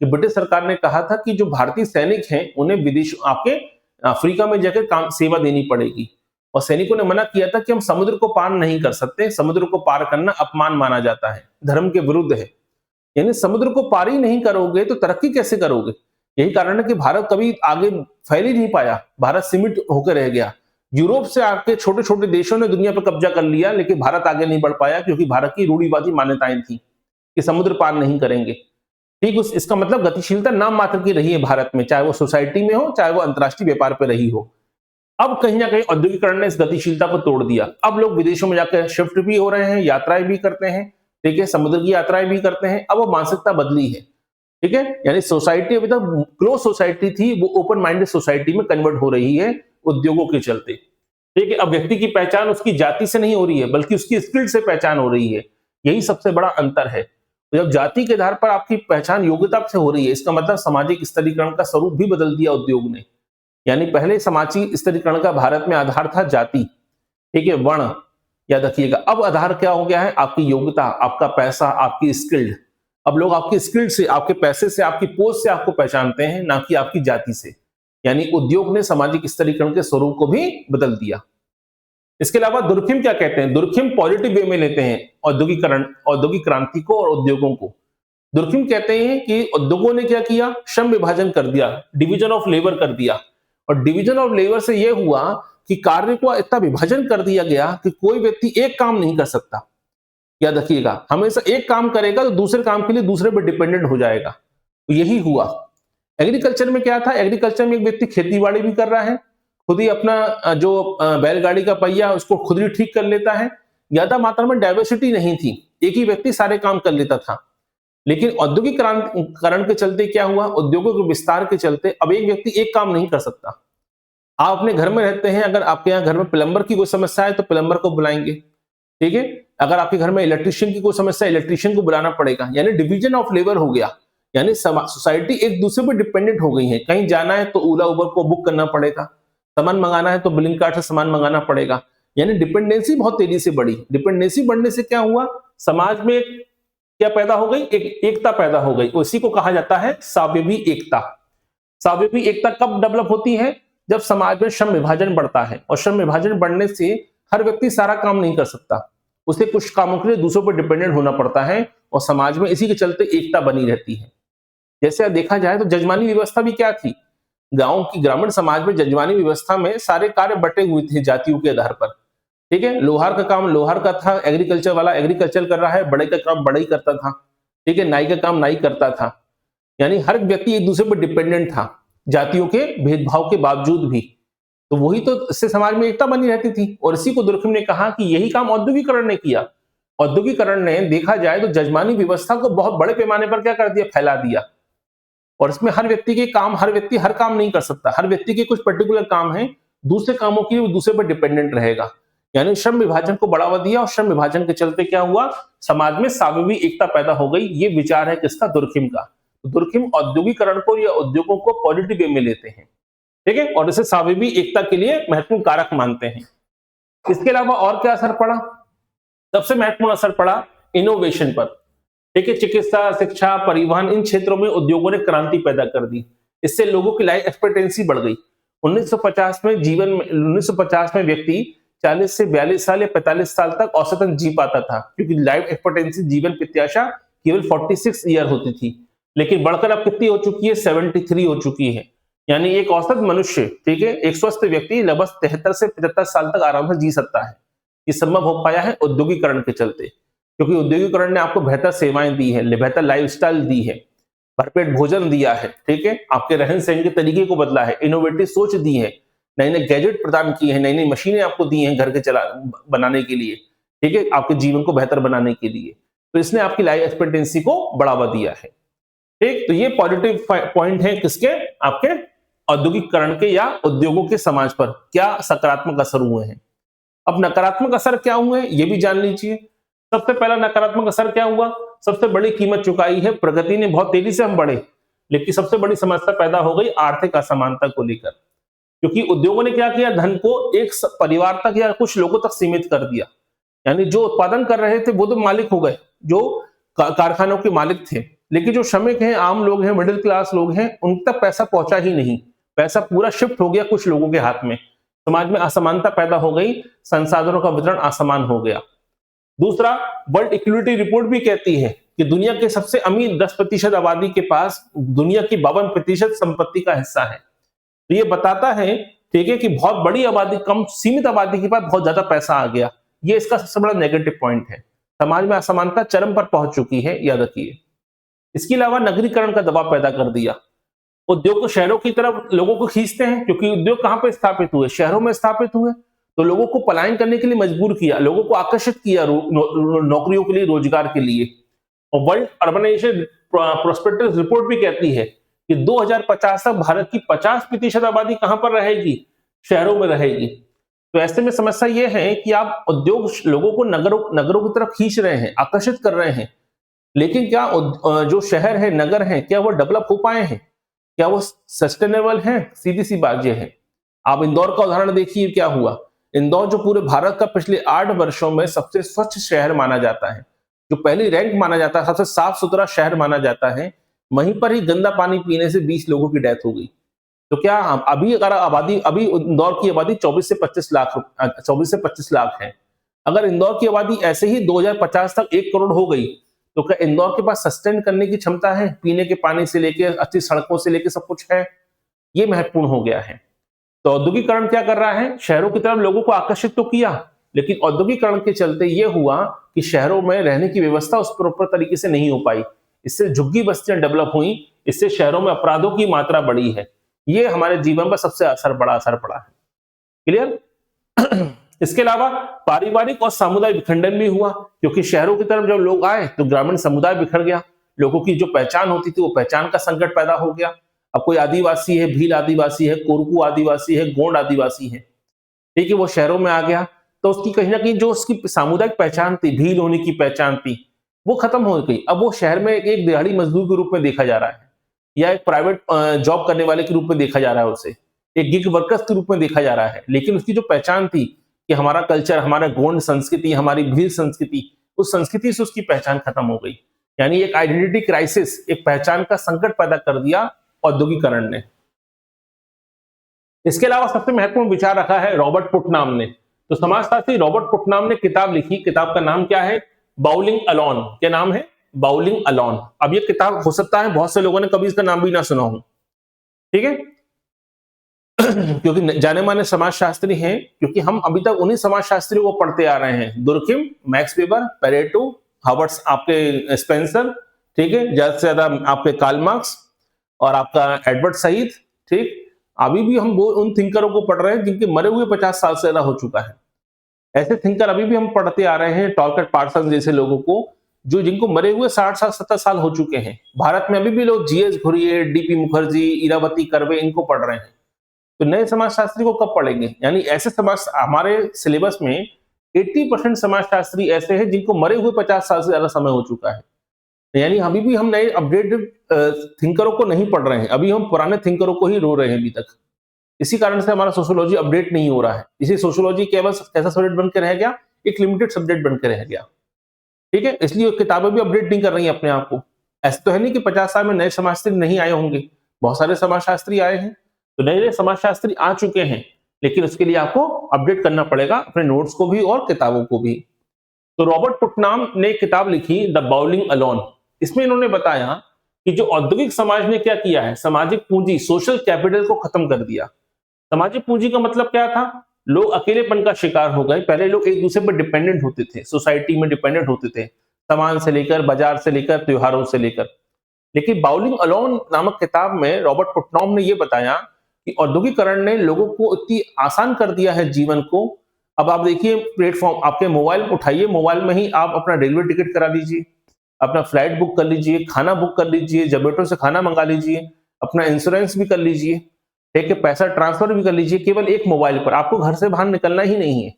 कि ब्रिटिश सरकार ने कहा था कि जो भारतीय सैनिक हैं उन्हें विदेश आपके अफ्रीका में जाकर काम सेवा देनी पड़ेगी, और सैनिकों ने मना किया था कि हम समुद्र को पार नहीं कर सकते, समुद्र को पार करना अपमान माना जाता है, धर्म के विरुद्ध है। यानी समुद्र को पार ही नहीं करोगे तो तरक्की कैसे करोगे। यही कारण है कि भारत कभी आगे फैल ही नहीं पाया, भारत सीमित होकर रह गया। यूरोप से आके छोटे छोटे देशों ने दुनिया पर कब्जा कर लिया, लेकिन भारत आगे नहीं बढ़ पाया, क्योंकि भारत की रूढ़िवादी मान्यताएं थी कि समुद्र पार नहीं करेंगे। ठीक, इसका मतलब गतिशीलता नाम मात्र की रही है भारत में, चाहे वो सोसाइटी में हो, चाहे वो अंतर्राष्ट्रीय व्यापार पर रही हो। अब कहीं ना कहीं औद्योगिकरण ने इस गतिशीलता को तोड़ दिया। अब लोग विदेशों में जाकर शिफ्ट भी हो रहे हैं, यात्राएं भी करते हैं, ठीक है, समुद्र की यात्राएं भी करते हैं। अब वो मानसिकता बदली है। ठीक है, यानी सोसाइटी अभी तक क्लोज सोसाइटी थी, वो ओपन माइंडेड सोसाइटी में कन्वर्ट हो रही है उद्योगों के चलते। ठीक है, अब व्यक्ति की पहचान उसकी जाति से नहीं हो रही है, बल्कि उसकी स्किल से पहचान हो रही है। यही सबसे बड़ा अंतर है। तो जब जाति के आधार पर आपकी पहचान योग्यता से हो रही है, इसका मतलब सामाजिक स्तरीकरण का स्वरूप भी बदल दिया उद्योग ने। यानी पहले सामाजिक स्तरीकरण का भारत में आधार था जाति, ठीक है, वर्ण, याद रखिएगा। अब आधार क्या हो गया है, आपकी योग्यता, आपका पैसा, आपकी स्किल्ड। अब लोग आपकी स्किल्ड से, आपके पैसे से, आपकी पोस्ट से आपको पहचानते हैं, ना कि आपकी जाति से। यानी उद्योग ने सामाजिक स्तरीकरण के स्वरूप को भी बदल दिया। इसके अलावा दुर्खिम क्या कहते हैं, दुर्खिम पॉजिटिव वे में लेते हैं औद्योगिकरण, औद्योगिक क्रांति को और उद्योगों को। दुर्खिम कहते हैं कि उद्योगों ने क्या किया, श्रम विभाजन कर दिया, डिवीजन ऑफ लेबर कर दिया। और डिवीजन ऑफ लेबर से यह हुआ कि कार्य को इतना विभाजन कर दिया गया कि कोई व्यक्ति एक काम नहीं कर सकता। याद रखिएगा, हमेशा एक काम करेगा तो दूसरे काम के लिए दूसरे पर डिपेंडेंट हो जाएगा। तो यही हुआ। एग्रीकल्चर में क्या था, एग्रीकल्चर में एक व्यक्ति खेतीबाड़ी भी कर रहा है, खुद ही अपना जो बैलगाड़ी का पहिया उसको खुद ही ठीक कर लेता है। ज्यादा मात्रा में डाइवर्सिटी नहीं थी, एक ही व्यक्ति सारे काम कर लेता था। लेकिन औद्योगिकरण के चलते क्या हुआ, उद्योगों के विस्तार के चलते अब एक व्यक्ति एक काम नहीं कर सकता। आप अपने घर में रहते हैं, अगर आपके यहाँ घर में प्लम्बर की कोई समस्या है तो प्लम्बर को बुलाएंगे, ठीक है। अगर आपके घर में इलेक्ट्रिशियन की कोई समस्या है, इलेक्ट्रिशियन को बुलाना पड़ेगा। यानी डिवीजन ऑफ लेबर हो गया, यानी सोसाइटी एक दूसरे पर डिपेंडेंट हो गई है। कहीं जाना है तो ओला उबर को बुक करना पड़ेगा, सामान मंगाना है तो ब्लिंकिट से सामान मंगाना पड़ेगा। यानी डिपेंडेंसी बहुत तेजी से बढ़ी। डिपेंडेंसी बढ़ने से क्या हुआ, समाज में क्या पैदा हो गई, एक एकता पैदा हो गई। उसी को कहा जाता है स्वावयवी एकता। स्वावयवी एकता कब डेवलप होती है, जब समाज में श्रम विभाजन बढ़ता है। और श्रम विभाजन बढ़ने से हर व्यक्ति सारा काम नहीं कर सकता। उसे कुछ कामों के लिए दूसरों पर डिपेंडेंट होना पड़ता है और समाज में इसी के चलते एकता बनी रहती है। जैसे अब देखा जाए तो जजमानी व्यवस्था भी क्या थी, गांव की ग्रामीण समाज में जजमानी व्यवस्था में सारे कार्य बटे हुए थे जातियों के आधार पर। ठीक है, लोहार का काम लोहार का था, एग्रीकल्चर वाला एग्रीकल्चर कर रहा है, बड़े का काम बड़ा ही करता था। ठीक है, नाई का काम नाई करता था। यानी हर व्यक्ति एक दूसरे पर डिपेंडेंट था, जातियों के भेदभाव के बावजूद भी। तो वही तो इससे समाज में एकता बनी रहती थी। और इसी को दुर्कहेम ने कहा कि यही काम औद्योगिकरण ने किया। औद्योगिकरण ने देखा जाए तो जजमानी व्यवस्था को बहुत बड़े पैमाने पर क्या कर दिया, फैला दिया। और इसमें हर व्यक्ति के काम, हर व्यक्ति हर काम नहीं कर सकता, हर व्यक्ति के कुछ पर्टिकुलर काम है, दूसरे कामों के लिए वो दूसरे पर डिपेंडेंट रहेगा। यानी श्रम विभाजन को बढ़ावा दिया और श्रम विभाजन के चलते क्या हुआ, समाज में स्वाभाविक एकता पैदा हो गई। ये विचार है किसका, दुर्कहेम का। दुर्कहेम औद्योगिकरण को या उद्योगों को पॉजिटिव वे में लेते हैं। ठीक है, और इसे स्वाभाविक एकता के लिए महत्वपूर्ण कारक मानते हैं। इसके अलावा और क्या असर पड़ा, सबसे महत्वपूर्ण असर पड़ा इनोवेशन पर। ठीक है, चिकित्सा, शिक्षा, परिवहन, इन क्षेत्रों में उद्योगों ने क्रांति पैदा कर दी। इससे लोगों की लाइफ एक्सपेक्टेंसी बढ़ गई। 1950 में व्यक्ति 40 से 42 साल या 45 साल तक औसतन जी पाता था, क्योंकि लाइफ एक्सपेक्टेंसी, जीवन प्रत्याशा केवल 46 ईयर होती थी। लेकिन बढ़कर अब कितनी हो चुकी है, 73 हो चुकी है। यानी एक औसत मनुष्य, ठीक है, एक स्वस्थ व्यक्ति लगभग 73 से 75 साल तक आराम से जी सकता है। ये संभव हो पाया है औद्योगिकरण के चलते, क्योंकि औद्योगिकरण ने आपको बेहतर सेवाएं दी है, बेहतर लाइफस्टाइल दी है, भरपेट भोजन दिया है। ठीक है, आपके रहन सहन के तरीके को बदला है, इनोवेटिव सोच दी है, नए नए गैजेट प्रदान किए हैं, नई नई मशीनें आपको दी हैं घर के बनाने के लिए। ठीक है, आपके जीवन को बेहतर बनाने के लिए। तो इसने आपकी लाइफ एक्सपेक्टेंसी को बढ़ावा दिया है। ठीक, तो ये पॉजिटिव पॉइंट है किसके, आपके औद्योगिकरण के या उद्योगों के समाज पर क्या सकारात्मक असर हुए हैं। अब नकारात्मक असर क्या हुए हैं ये भी जान लीजिए। सबसे पहला नकारात्मक असर क्या हुआ, सबसे बड़ी कीमत चुकाई है, प्रगति ने बहुत तेजी से हम बढ़े, लेकिन सबसे बड़ी समस्या पैदा हो गई आर्थिक असमानता को लेकर। क्योंकि उद्योगों ने क्या किया, धन को एक परिवार तक या कुछ लोगों तक सीमित कर दिया। यानी जो उत्पादन कर रहे थे वो तो मालिक हो गए, जो कारखानों के मालिक थे, लेकिन जो श्रमिक हैं, आम लोग हैं, मिडिल क्लास लोग हैं, उन तक पैसा पहुंचा ही नहीं। पैसा पूरा शिफ्ट हो गया कुछ लोगों के हाथ में। समाज में असमानता पैदा हो गई, संसाधनों का वितरण असमान हो गया। दूसरा, वर्ल्ड इक्विटी रिपोर्ट भी कहती है कि दुनिया के सबसे अमीर 10% आबादी के पास दुनिया की 52% संपत्ति का हिस्सा है। तो ये बताता है, ठीक है, कि बहुत बड़ी आबादी, कम सीमित आबादी के पास बहुत ज्यादा पैसा आ गया। ये इसका सबसे बड़ा नेगेटिव पॉइंट है। समाज में असमानता चरम पर पहुंच चुकी है, याद रखिए। इसके अलावा नगरीकरण का दबाव पैदा कर दिया। उद्योग को शहरों की तरफ लोगों को खींचते हैं, क्योंकि उद्योग कहां पर स्थापित हुए, शहरों में स्थापित हुए। तो लोगों को पलायन करने के लिए मजबूर किया, लोगों को आकर्षित किया नौकरियों के लिए, रोजगार के लिए। और वर्ल्ड अर्बनाइजेशन प्रोस्पेक्टिव रिपोर्ट भी कहती है कि 2050 तक भारत की 50% आबादी कहां पर रहेगी, शहरों में रहेगी। तो ऐसे में समस्या यह है कि आप उद्योग लोगों को नगरों की तरफ खींच रहे हैं, आकर्षित कर रहे हैं, लेकिन क्या जो शहर है, नगर है, क्या वो डेवलप हो पाए हैं, क्या वो सस्टेनेबल है? सीधी सी बात यह है। आप इंदौर का उदाहरण देखिए, क्या हुआ। इंदौर जो पूरे भारत का पिछले 8 वर्षों में सबसे स्वच्छ शहर माना जाता है, जो पहली रैंक माना जाता है, सबसे साफ सुथरा शहर माना जाता है, वहीं पर ही गंदा पानी पीने से 20 लोगों की डेथ हो गई। तो क्या अभी अगर अभी इंदौर की आबादी 24 से 25 लाख है। अगर इंदौर की आबादी ऐसे ही 2050 तक 1 करोड़ हो गई, तो क्या इंदौर के पास सस्टेन करने की क्षमता है? पीने के पानी से लेके अच्छी सड़कों से लेके सब कुछ है। ये महत्वपूर्ण हो गया है। तो औद्योगिकरण क्या कर रहा है, शहरों की तरफ लोगों को आकर्षित तो किया, लेकिन औद्योगिकरण के चलते यह हुआ कि शहरों में रहने की व्यवस्था उस प्रॉपर तरीके से नहीं हो पाई। इससे झुग्गी बस्तियां डेवलप हुई, इससे शहरों में अपराधों की मात्रा बढ़ी है। ये हमारे जीवन पर सबसे बड़ा असर पड़ा है। क्लियर? इसके अलावा पारिवारिक और सामुदायिक विखंडन भी हुआ, क्योंकि शहरों की तरफ जब लोग आए तो ग्रामीण समुदाय बिखर गया। लोगों की जो पहचान होती थी, वो पहचान का संकट पैदा हो गया। अब कोई आदिवासी है, भील आदिवासी है, कोरकू आदिवासी है, गोंड आदिवासी है, ठीक है, वो शहरों में आ गया, तो उसकी कहीं ना कहीं जो उसकी सामुदायिक पहचान थी, भील होने की पहचान थी, वो खत्म हो गई। अब वो शहर में एक दिहाड़ी मजदूर के रूप में देखा जा रहा है, या एक प्राइवेट जॉब करने वाले के रूप में देखा जा रहा है, उसे एक गिग वर्कर्स के रूप में देखा जा रहा है। लेकिन उसकी जो पहचान थी कि हमारा कल्चर, हमारा गोंड संस्कृति, हमारी भील संस्कृति, उस संस्कृति से उसकी पहचान खत्म हो गई। यानी एक आइडेंटिटी क्राइसिस, एक पहचान का संकट पैदा कर दिया औद्योगिकरण ने। इसके अलावा सबसे महत्वपूर्ण विचार रखा है रॉबर्ट पुटनाम ने। तो समाजशास्त्री रॉबर्ट पुटनाम ने किताब लिखी, किताब का नाम क्या है? Bowling alone. क्या नाम है? Bowling alone. अब ये किताब हो सकता है बहुत से लोगों ने कभी इसका नाम भी ना सुना हो, ठीक है क्योंकि जाने माने समाजशास्त्री हैं, क्योंकि हम अभी तक उन्हीं समाजशास्त्रियों को पढ़ते आ रहे हैं, दुर्किम, मैक्स वेबर, पेरेटो, हार्वर्ड, आपके स्पेंसर, ठीक है, ज्यादा से ज्यादा आपके कार्ल मार्क्स और आपका एडवर्ड सईद, ठीक। अभी भी हम वो उन थिंकरों को पढ़ रहे हैं जिनके मरे हुए 50 साल से ज्यादा हो चुका है। ऐसे थिंकर अभी भी हम पढ़ते आ रहे हैं, टॉलकट पार्सन जैसे लोगों को, जो जिनको मरे हुए 60 साल 70 साल हो चुके हैं। भारत में अभी भी लोग जीएस घुरिये, डीपी मुखर्जी, इरावती कर्वे इनको पढ़ रहे हैं। तो नए समाजशास्त्री को कब पढ़ेंगे? यानी ऐसे समाज, हमारे सिलेबस में 80% समाजशास्त्री ऐसे हैं जिनको मरे हुए 50 साल से ज्यादा समय हो चुका है। यानी अभी भी हम नए अपडेटेड थिंकरों को नहीं पढ़ रहे हैं, अभी हम पुराने थिंकरों को ही रो रहे हैं अभी तक। इसी कारण से हमारा सोशियोलॉजी अपडेट नहीं हो रहा है। इसी सोशियोलॉजी केवल कैसा सब्जेक्ट बन के रह गया? एक लिमिटेड सब्जेक्ट बन के रह गया, ठीक है। इसलिए किताबें भी अपडेट नहीं कर रही अपने आप को। ऐसा तो है नहीं कि 50 साल में नए समाजशास्त्री नहीं आए होंगे, बहुत सारे समाजशास्त्री आए हैं, तो नए नए समाजशास्त्री आ चुके हैं, लेकिन उसके लिए आपको अपडेट करना पड़ेगा अपने नोट्स को भी और किताबों को भी। तो रॉबर्ट पुटनाम ने किताब लिखी द बाउलिंग अलॉन। इसमें इन्होंने बताया कि जो औद्योगिक समाज ने क्या किया है, सामाजिक पूंजी, सोशल कैपिटल को खत्म कर दिया। सामाजिक पूंजी का मतलब क्या था? लोग अकेलेपन का शिकार हो गए। पहले लोग एक दूसरे पर डिपेंडेंट होते थे, सोसाइटी में डिपेंडेंट होते थे, सामान से लेकर, बाजार से लेकर, त्योहारों से लेकर। लेकिन बाउलिंग अलोन नामक किताब में रॉबर्ट पुटनॉम ने यह बताया कि औद्योगिकरण ने लोगों को इतनी आसान कर दिया है जीवन को। अब आप देखिए, प्लेटफॉर्म आपके मोबाइल उठाइए, मोबाइल में ही आप अपना रेलवे टिकट करा लीजिए, अपना फ्लाइट बुक कर लीजिए, खाना बुक कर लीजिए, जोमेटो से खाना मंगा लीजिए, अपना इंश्योरेंस भी कर लीजिए, ठीक है, पैसा ट्रांसफर भी कर लीजिए, केवल एक मोबाइल पर। आपको घर से बाहर निकलना ही नहीं है।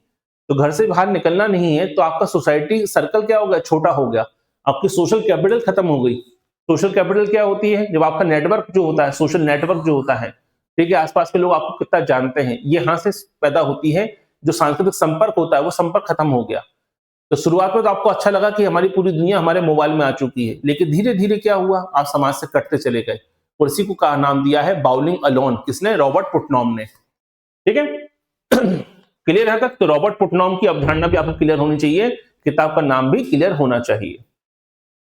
तो घर से बाहर निकलना नहीं है तो आपका सोसाइटी सर्कल क्या हो गया? छोटा हो गया। आपकी सोशल कैपिटल खत्म हो गई। सोशल कैपिटल क्या होती है? जब आपका नेटवर्क जो होता है, सोशल नेटवर्क जो होता है, ठीक है, आसपास के लोग आपको कितना जानते हैं, ये यहां से पैदा होती है। जो सांस्कृतिक संपर्क होता है वो संपर्क खत्म हो गया। तो शुरुआत में तो आपको अच्छा लगा कि हमारी पूरी दुनिया हमारे मोबाइल में आ चुकी है, लेकिन धीरे धीरे क्या हुआ? आप समाज से कटते चले गए और इसी को कहा नाम दिया है बाउलिंग अलोन। किसने? रॉबर्ट पुटनॉम ने, ठीक है क्लियर है तक? तो रॉबर्ट पुटनॉम की अवधारणा भी आपको क्लियर होनी चाहिए, किताब का नाम भी क्लियर होना चाहिए।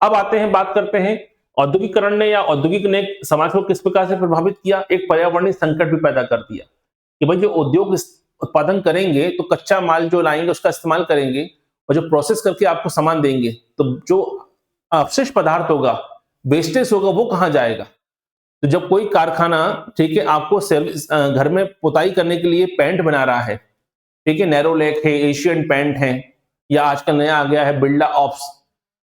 अब आते हैं, बात करते हैं औद्योगिकरण ने या औद्योगिक ने समाज को किस प्रकार से प्रभावित किया। एक पर्यावरणीय संकट भी पैदा कर दिया कि भाई जो उद्योग उत्पादन करेंगे तो कच्चा माल जो लाएंगे उसका इस्तेमाल करेंगे, और जो प्रोसेस करके आपको सामान देंगे तो जो अवशिष्ट पदार्थ होगा, वेस्टेज होगा, वो कहां जाएगा? तो जब कोई कारखाना, ठीक है, आपको सर्विस घर में पुताई करने के लिए पेंट बना रहा है, ठीक है, नैरोलैक है, एशियन पेंट है, या आजकल नया आ गया है बिल्डा ऑप्स,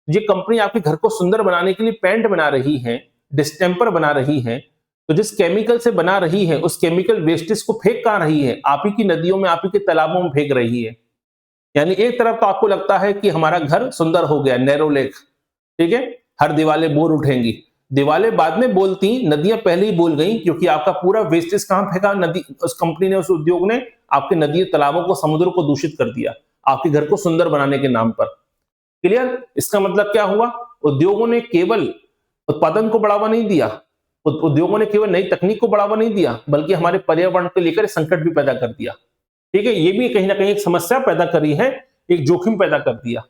ये कंपनी आपके घर को सुंदर बनाने के लिए पेंट बना रही है, डिस्टेंपर बना रही है, तो जिस केमिकल से बना रही है उस केमिकल वेस्टेज को फेंक कहां रही है? आप ही की नदियों में, आप ही के तालाबों में फेंक रही है। यानी एक तरफ तो आपको लगता है कि हमारा घर सुंदर हो गया, नैरो लेक, ठीक है, हर दीवारें बोल उठेंगी, दीवारें बाद में बोलती, नदियां पहले ही बोल गई, क्योंकि आपका पूरा वेस्टेज कहां फेंका? नदी, उस कंपनी ने, उस उद्योग ने आपके नदी तालाबों को, समुद्र को दूषित कर दिया, आपके घर को सुंदर बनाने के नाम पर। क्लियर? इसका मतलब क्या हुआ? उद्योगों ने केवल उत्पादन को बढ़ावा नहीं दिया, उद्योगों ने केवल नई तकनीक को बढ़ावा नहीं दिया, बल्कि हमारे पर्यावरण को लेकर संकट भी पैदा कर दिया, ठीक है। ये भी कहीं ना कहीं एक समस्या पैदा करी है, एक जोखिम पैदा कर दिया।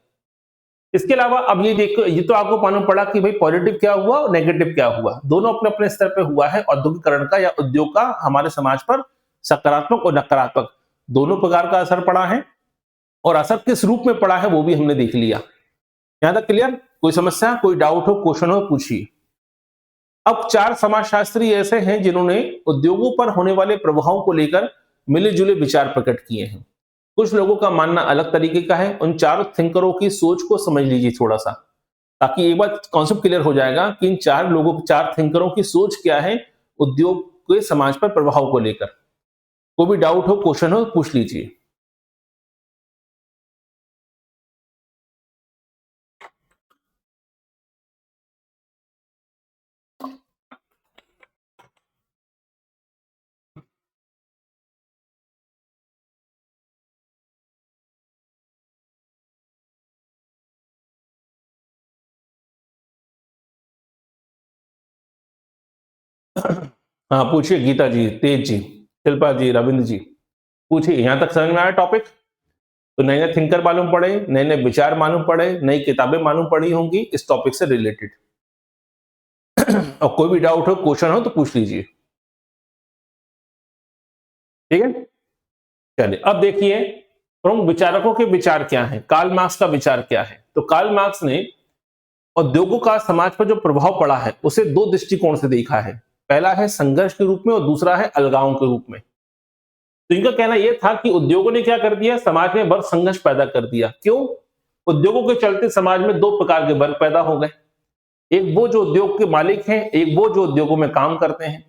इसके अलावा अब ये देखो, ये तो आपको मालूम पड़ा कि भाई पॉजिटिव क्या हुआ और नेगेटिव क्या हुआ, दोनों अपने अपने स्तर पे हुआ है। औद्योगिकरण का या उद्योग का हमारे समाज पर सकारात्मक और नकारात्मक दोनों प्रकार का असर पड़ा है, और असर किस रूप में पड़ा है वो भी हमने देख लिया। यहां तक क्लियर? कोई समस्या, कोई डाउट हो, क्वेश्चन हो, पूछिए। अब 4 समाजशास्त्री ऐसे हैं जिन्होंने उद्योगों पर होने वाले प्रभाव को लेकर मिले जुले विचार प्रकट किए हैं। कुछ लोगों का मानना अलग तरीके का है। उन 4 थिंकरों की सोच को समझ लीजिए थोड़ा सा, ताकि एक बार कॉन्सेप्ट क्लियर हो जाएगा कि इन 4 लोगों, 4 थिंकरों की सोच क्या है उद्योग के समाज पर प्रभाव को लेकर। कोई भी डाउट हो, क्वेश्चन हो, पूछ लीजिए। हाँ पूछिए, गीता जी, तेज जी, शिल्पा जी, रविंद्र जी, पूछिए। यहां तक समझ में आया टॉपिक? तो नए नए थिंकर मालूम पड़े, नए नए विचार मालूम पड़े, नई किताबें मालूम पड़ी होंगी इस टॉपिक से रिलेटेड। और कोई भी डाउट हो, क्वेश्चन हो तो पूछ लीजिए। ठीक है, चलिए अब देखिए प्रमुख विचारकों के विचार क्या हैं, कार्ल मार्क्स का विचार क्या है। तो कार्ल मार्क्स ने उद्योगों का समाज पर जो प्रभाव पड़ा है उसे दो दृष्टिकोण से देखा है। पहला है संघर्ष के रूप में और दूसरा है अलगाव के रूप में। तो इनका कहना यह था कि उद्योगों ने क्या कर दिया, समाज में वर्ग संघर्ष पैदा कर दिया। क्यों? उद्योगों के चलते समाज में दो प्रकार के वर्ग पैदा हो गए, एक वो जो उद्योग के मालिक हैं, एक वो जो उद्योगों में काम करते हैं।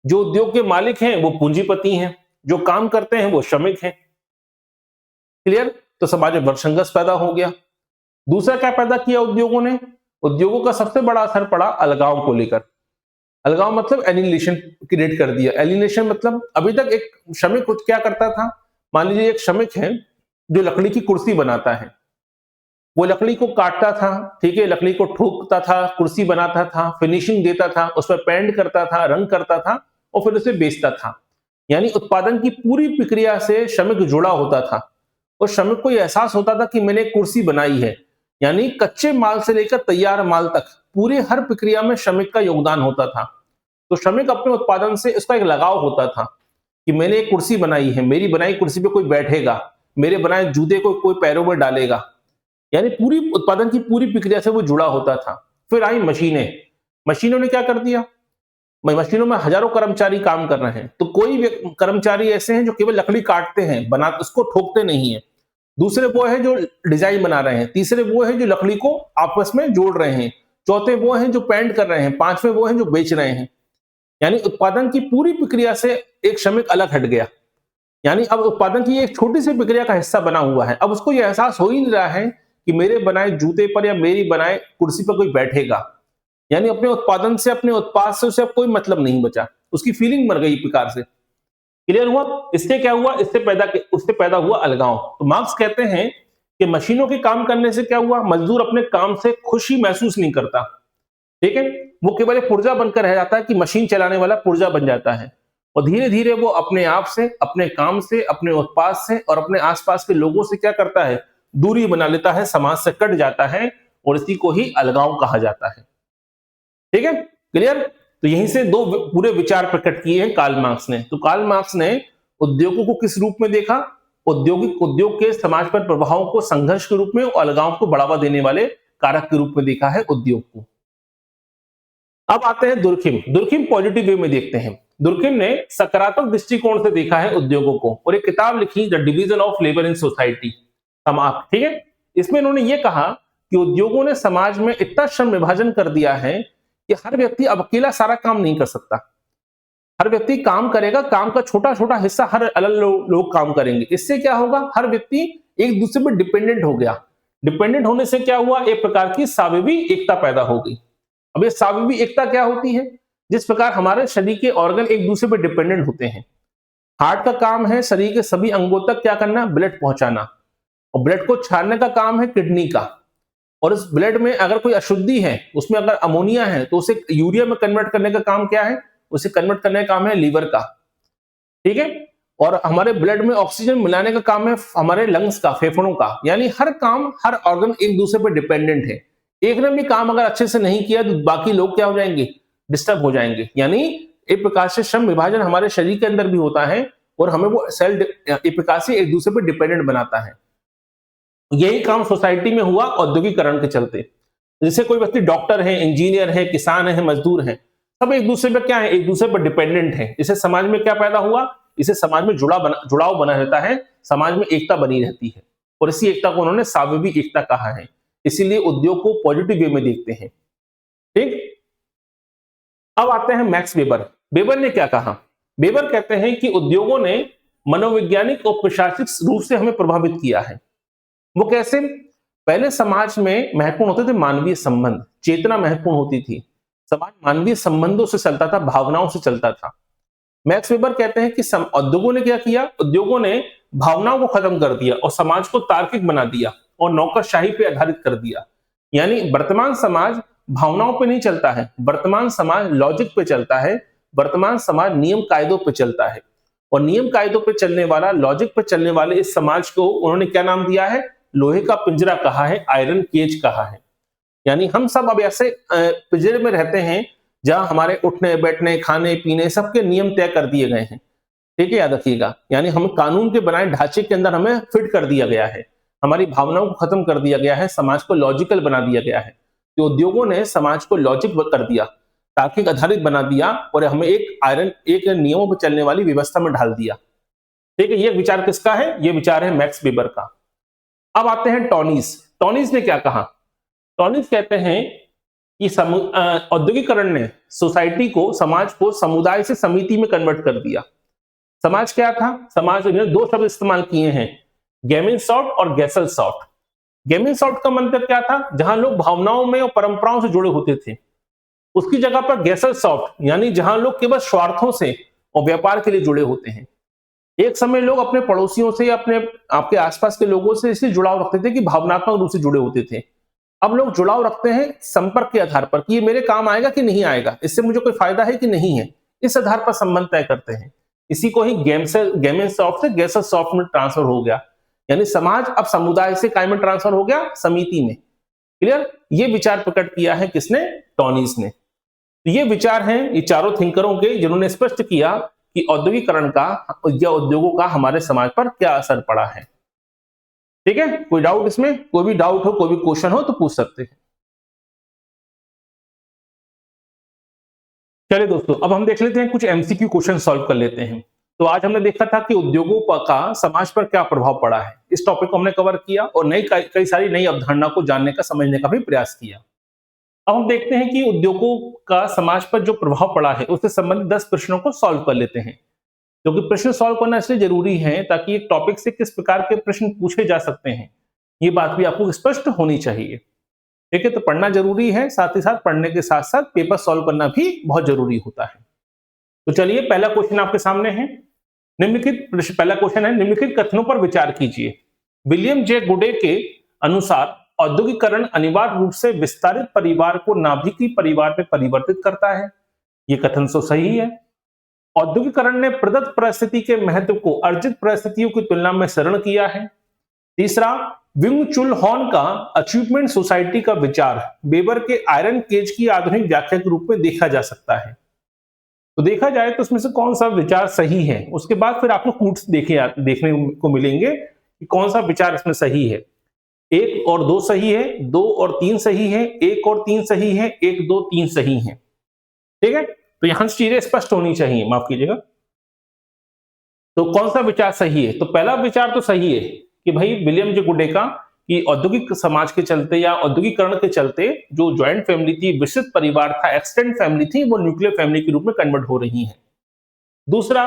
जो उद्योग के मालिक हैं वो पूंजीपति हैं, जो काम करते हैं वो श्रमिक हैं। क्लियर? तो समाज में वर्ग संघर्ष पैदा हो गया। दूसरा क्या पैदा किया उद्योगों ने? उद्योगों का सबसे बड़ा असर पड़ा अलगाव को लेकर। अलगाव मतलब एलिनेशन क्रिएट कर दिया। एलिनेशन मतलब अभी तक एक श्रमिक कुछ क्या करता था, मान लीजिए एक श्रमिक है जो लकड़ी की कुर्सी बनाता है, वो लकड़ी को काटता था, ठीक है, लकड़ी को ठोकता था, कुर्सी बनाता था, फिनिशिंग देता था, उस पर पेंट करता था, रंग करता था और फिर उसे बेचता था। यानी उत्पादन की पूरी प्रक्रिया से श्रमिक जुड़ा होता था और श्रमिक को यह एहसास होता था कि मैंने एक कुर्सी बनाई है। यानी कच्चे माल से लेकर तैयार माल तक पूरी हर प्रक्रिया में श्रमिक का योगदान होता था। तो श्रमिक अपने उत्पादन से इसका एक लगाव होता था कि मैंने एक कुर्सी बनाई है, मेरी बनाई कुर्सी पे कोई बैठेगा, मेरे बनाए जूते को कोई पैरों में डालेगा। यानी पूरी उत्पादन की पूरी प्रक्रिया से वो जुड़ा होता था। फिर आई मशीनें। मशीनों ने क्या कर दिया, मशीनों में हजारों कर्मचारी काम कर रहे हैं, तो कोई कर्मचारी ऐसे हैं जो केवल लकड़ी काटते हैं, बना उसको ठोकते नहीं है। दूसरे वो है जो डिजाइन बना रहे हैं, तीसरे वो है जो लकड़ी को आपस में जोड़ रहे हैं, चौथे वो हैं जो पेंट कर रहे हैं, पांचवें वो हैं जो बेच रहे हैं। यानी उत्पादन की पूरी प्रक्रिया से एक श्रमिक अलग हट गया। यानी अब उत्पादन की एक छोटी सी प्रक्रिया का हिस्सा बना हुआ है। अब उसको यह एहसास हो ही नहीं रहा है कि मेरे बनाए जूते पर या मेरी बनाए कुर्सी पर कोई बैठेगा। यानी अपने उत्पादन से, अपने उत्पाद से उसे अब कोई मतलब नहीं बचा, उसकी फीलिंग मर गई प्रकार से। क्लियर हुआ? इससे क्या हुआ, उससे पैदा हुआ अलगाव। तो मार्क्स कहते हैं कि मशीनों के काम करने से क्या हुआ, मजदूर अपने काम से खुशी महसूस नहीं करता। ठीक है, वो केवल एक पुर्जा बनकर रह जाता है कि मशीन चलाने वाला पुर्जा बन जाता है और धीरे धीरे वो अपने आप से, अपने काम से, अपने उत्पाद से और अपने आसपास के लोगों से क्या करता है, दूरी बना लेता है, समाज से कट जाता है और इसी को ही अलगाव कहा जाता है। ठीक है, क्लियर? तो यहीं से दो पूरे विचार प्रकट किए हैं कार्ल मार्क्स ने। तो कार्ल मार्क्स ने उद्योगों को किस रूप में देखा? उद्योग के समाज पर प्रभावों को संघर्ष के रूप में और अलगाव को बढ़ावा देने वाले कारक के रूप में देखा है उद्योग को। अब आते हैं दुर्खिम। दुर्खिम पॉजिटिव वे में देखते हैं। दुर्खिम ने सकारात्मक दृष्टिकोण से देखा है उद्योगों को और एक किताब लिखी, the division of labour in society, समाज। ठीक है, इसमें इन्होंने ये कहा कि उद्योगों ने समाज में इतना श्रम विभाजन कर दिया है कि हर व्यक्ति अब अकेला सारा काम नहीं कर सकता। हर व्यक्ति काम करेगा, काम का छोटा छोटा हिस्सा हर अलग लोग काम करेंगे। इससे क्या होगा, हर व्यक्ति एक दूसरे पर डिपेंडेंट हो गया। डिपेंडेंट होने से क्या हुआ, एक प्रकार की स्वाभाविक एकता पैदा हो गई। अब ये स्वाभाविक एकता क्या होती है? जिस प्रकार हमारे शरीर के ऑर्गन एक दूसरे पर डिपेंडेंट होते हैं। हार्ट का काम है शरीर के सभी अंगों तक क्या करना, ब्लड पहुंचाना, और ब्लड को छानने का काम है किडनी का। और इस ब्लड में अगर कोई अशुद्धि है, उसमें अगर अमोनिया है, तो उसे यूरिया में कन्वर्ट करने का काम क्या है, उसे कन्वर्ट करने का काम है लीवर का। ठीक है, और हमारे ब्लड में ऑक्सीजन मिलाने का काम है हमारे लंग्स का, फेफड़ों का। यानी हर काम, हर ऑर्गन एक दूसरे पर डिपेंडेंट है। एक ने भी काम अगर अच्छे से नहीं किया तो बाकी लोग क्या हो जाएंगे, डिस्टर्ब हो जाएंगे। यानी एक प्रकार से श्रम विभाजन हमारे शरीर के अंदर भी होता है और हमें वो एक प्रकार से एक दूसरे पर डिपेंडेंट बनाता है। यही काम सोसाइटी में हुआ औद्योगिकरण के चलते। जैसे कोई व्यक्ति डॉक्टर है, इंजीनियर है, किसान है, मजदूर है, सब एक दूसरे पर क्या है, एक दूसरे पर डिपेंडेंट है। इसे समाज में क्या पैदा हुआ, इसे समाज में जुड़ाव बना रहता है, समाज में एकता बनी रहती है और इसी एकता को उन्होंने स्वाभाविक एकता कहा है। इसीलिए उद्योग को पॉजिटिव वे में देखते हैं। ठीक, अब आते हैं मैक्स वेबर। वेबर ने क्या कहा? वेबर कहते हैं कि उद्योगों ने मनोवैज्ञानिक और प्रशासनिक रूप से हमें प्रभावित किया है। वो कैसे? पहले समाज में महत्वपूर्ण होते थे मानवीय संबंध, चेतना महत्वपूर्ण होती थी। समाज मानवीय संबंधों से चलता था, भावनाओं से चलता था। मैक्स वेबर कहते हैं कि उद्योगों ने क्या किया, उद्योगों ने भावनाओं को खत्म कर दिया और समाज को तार्किक बना दिया और नौकरशाही पे आधारित कर दिया। यानी वर्तमान समाज भावनाओं पे नहीं चलता है, वर्तमान समाज लॉजिक पे चलता है, वर्तमान समाज नियम कायदों पे चलता है। और नियम कायदों पर चलने वाला, लॉजिक पर चलने वाले इस समाज को उन्होंने क्या नाम दिया है? लोहे का पिंजरा कहा है, आयरन केज कहा है। यानी हम सब अब ऐसे पिंजरे में रहते हैं जहां हमारे उठने बैठने खाने पीने सबके नियम तय कर दिए गए हैं। ठीक है, याद रखिएगा। यानी हम कानून के बनाए ढांचे के अंदर हमें फिट कर दिया गया है, हमारी भावनाओं को खत्म कर दिया गया है, समाज को लॉजिकल बना दिया गया है। तो उद्योगों ने समाज को लॉजिक कर दिया, तार्किक आधारित बना दिया और हमें एक नियमों पर चलने वाली व्यवस्था में ढाल दिया। ठीक है, ये विचार किसका है? ये विचार है मैक्स वेबर का। अब आते हैं टॉनीस। टॉनीस ने क्या कहा? टॉनीस कहते हैं कि औद्योगिकरण ने सोसाइटी को, समाज को समुदाय से समिति में कन्वर्ट कर दिया। समाज क्या था? समाज ने दो शब्द इस्तेमाल किए हैं, गेमेंसॉफ्ट और गेसेलसॉफ्ट। गेमेंसॉफ्ट का मतलब क्या था? जहां लोग भावनाओं में और परंपराओं से जुड़े होते थे। उसकी जगह पर गेसेलसॉफ्ट यानी जहां लोग केवल स्वार्थों से और व्यापार के लिए जुड़े होते हैं। एक समय लोग अपने पड़ोसियों से, अपने आपके आसपास के लोगों से इसलिए जुड़ाव रखते थे कि भावनात्मक रूप से जुड़े होते थे। अब लोग जुड़ाव रखते हैं संपर्क के आधार पर कि ये मेरे काम आएगा कि नहीं आएगा, इससे मुझे कोई फायदा है कि नहीं है, इस आधार पर संबंध तय करते हैं। इसी को ही गेमेंसॉफ्ट से गेसेलसॉफ्ट में ट्रांसफर हो गया। यानी समाज अब समुदाय से काय में ट्रांसफर हो गया? समिति में। क्लियर? ये विचार प्रकट किया है किसने? टॉनीस ने। तो ये विचार हैं ये चारों थिंकरों के, जिन्होंने स्पष्ट किया कि औद्योगिकरण का या उद्योगों का हमारे समाज पर क्या असर पड़ा है। ठीक है, कोई डाउट इसमें? कोई भी डाउट हो, कोई भी क्वेश्चन हो तो पूछ सकते हैं। चलिए दोस्तों, अब हम देख लेते हैं कुछ एमसीक्यू क्वेश्चन सॉल्व कर लेते हैं। तो आज हमने देखा था कि उद्योगों का समाज पर क्या प्रभाव पड़ा है। इस टॉपिक को हमने कवर किया और कई सारी नई अवधारणा को जानने का, समझने का भी प्रयास किया। अब हम देखते हैं कि उद्योगों का समाज पर जो प्रभाव पड़ा है उससे संबंधित 10 प्रश्नों को सॉल्व कर लेते हैं। क्योंकि प्रश्न सॉल्व करना इसलिए जरूरी है ताकि एक टॉपिक से किस प्रकार के प्रश्न पूछे जा सकते हैं, ये बात भी आपको स्पष्ट होनी चाहिए। ठीक है, तो पढ़ना जरूरी है, साथ ही साथ पढ़ने के साथ साथ पेपर सॉल्व करना भी बहुत जरूरी होता है। तो चलिए, पहला क्वेश्चन आपके सामने है। पहला क्वेश्चन है, निम्नलिखित कथनों पर विचार कीजिए। विलियम जे गुडे के अनुसार औद्योगिकरण अनिवार्य रूप से विस्तारित परिवार को नाभिकीय परिवार में परिवर्तित करता है। ये कथन तो सही है। औद्योगिकरण ने प्रदत्त परिस्थिति के महत्व को अर्जित परिस्थितियों की तुलना में सरल किया है। तीसरा, विंग चुल हॉर्न का अचीवमेंट सोसाइटी का विचार वेबर के आयरन केज की आधुनिक व्याख्या के रूप में देखा जा सकता है। तो देखा जाए तो उसमें से कौन सा विचार सही है, उसके बाद फिर आपको कूट्स देखने को मिलेंगे कि कौन सा विचार इसमें सही है। 1 और 2 सही है, 2 और 3 सही है, 1 और 3 सही है, 1, 2, 3 सही है। ठीक है, तो यहां से चीजें स्पष्ट होनी चाहिए, माफ कीजिएगा। तो कौन सा विचार सही है? तो पहला विचार तो सही है कि भाई विलियम जे गुडे का कि औद्योगिक समाज के चलते या औद्योगिकरण के चलते जो ज्वाइंट फैमिली थी, विस्तृत परिवार था, एक्सटेंड फैमिली थी, वो न्यूक्लियर फैमिली के रूप में कन्वर्ट हो रही है। दूसरा,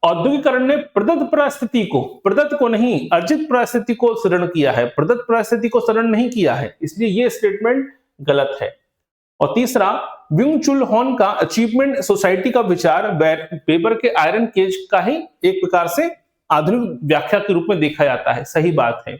औद्योगिकरण ने प्रदत्त को नहीं, अर्जित परिस्थिति को शरण किया है, प्रदत्त परिस्थिति को शरण नहीं किया है, इसलिए ये स्टेटमेंट गलत है। और तीसरा, विंग चुल हॉर्न का अचीवमेंट सोसाइटी का विचार वेबर के आयरन केज का ही एक प्रकार से आधुनिक व्याख्या के रूप में देखा जाता है। सही बात है।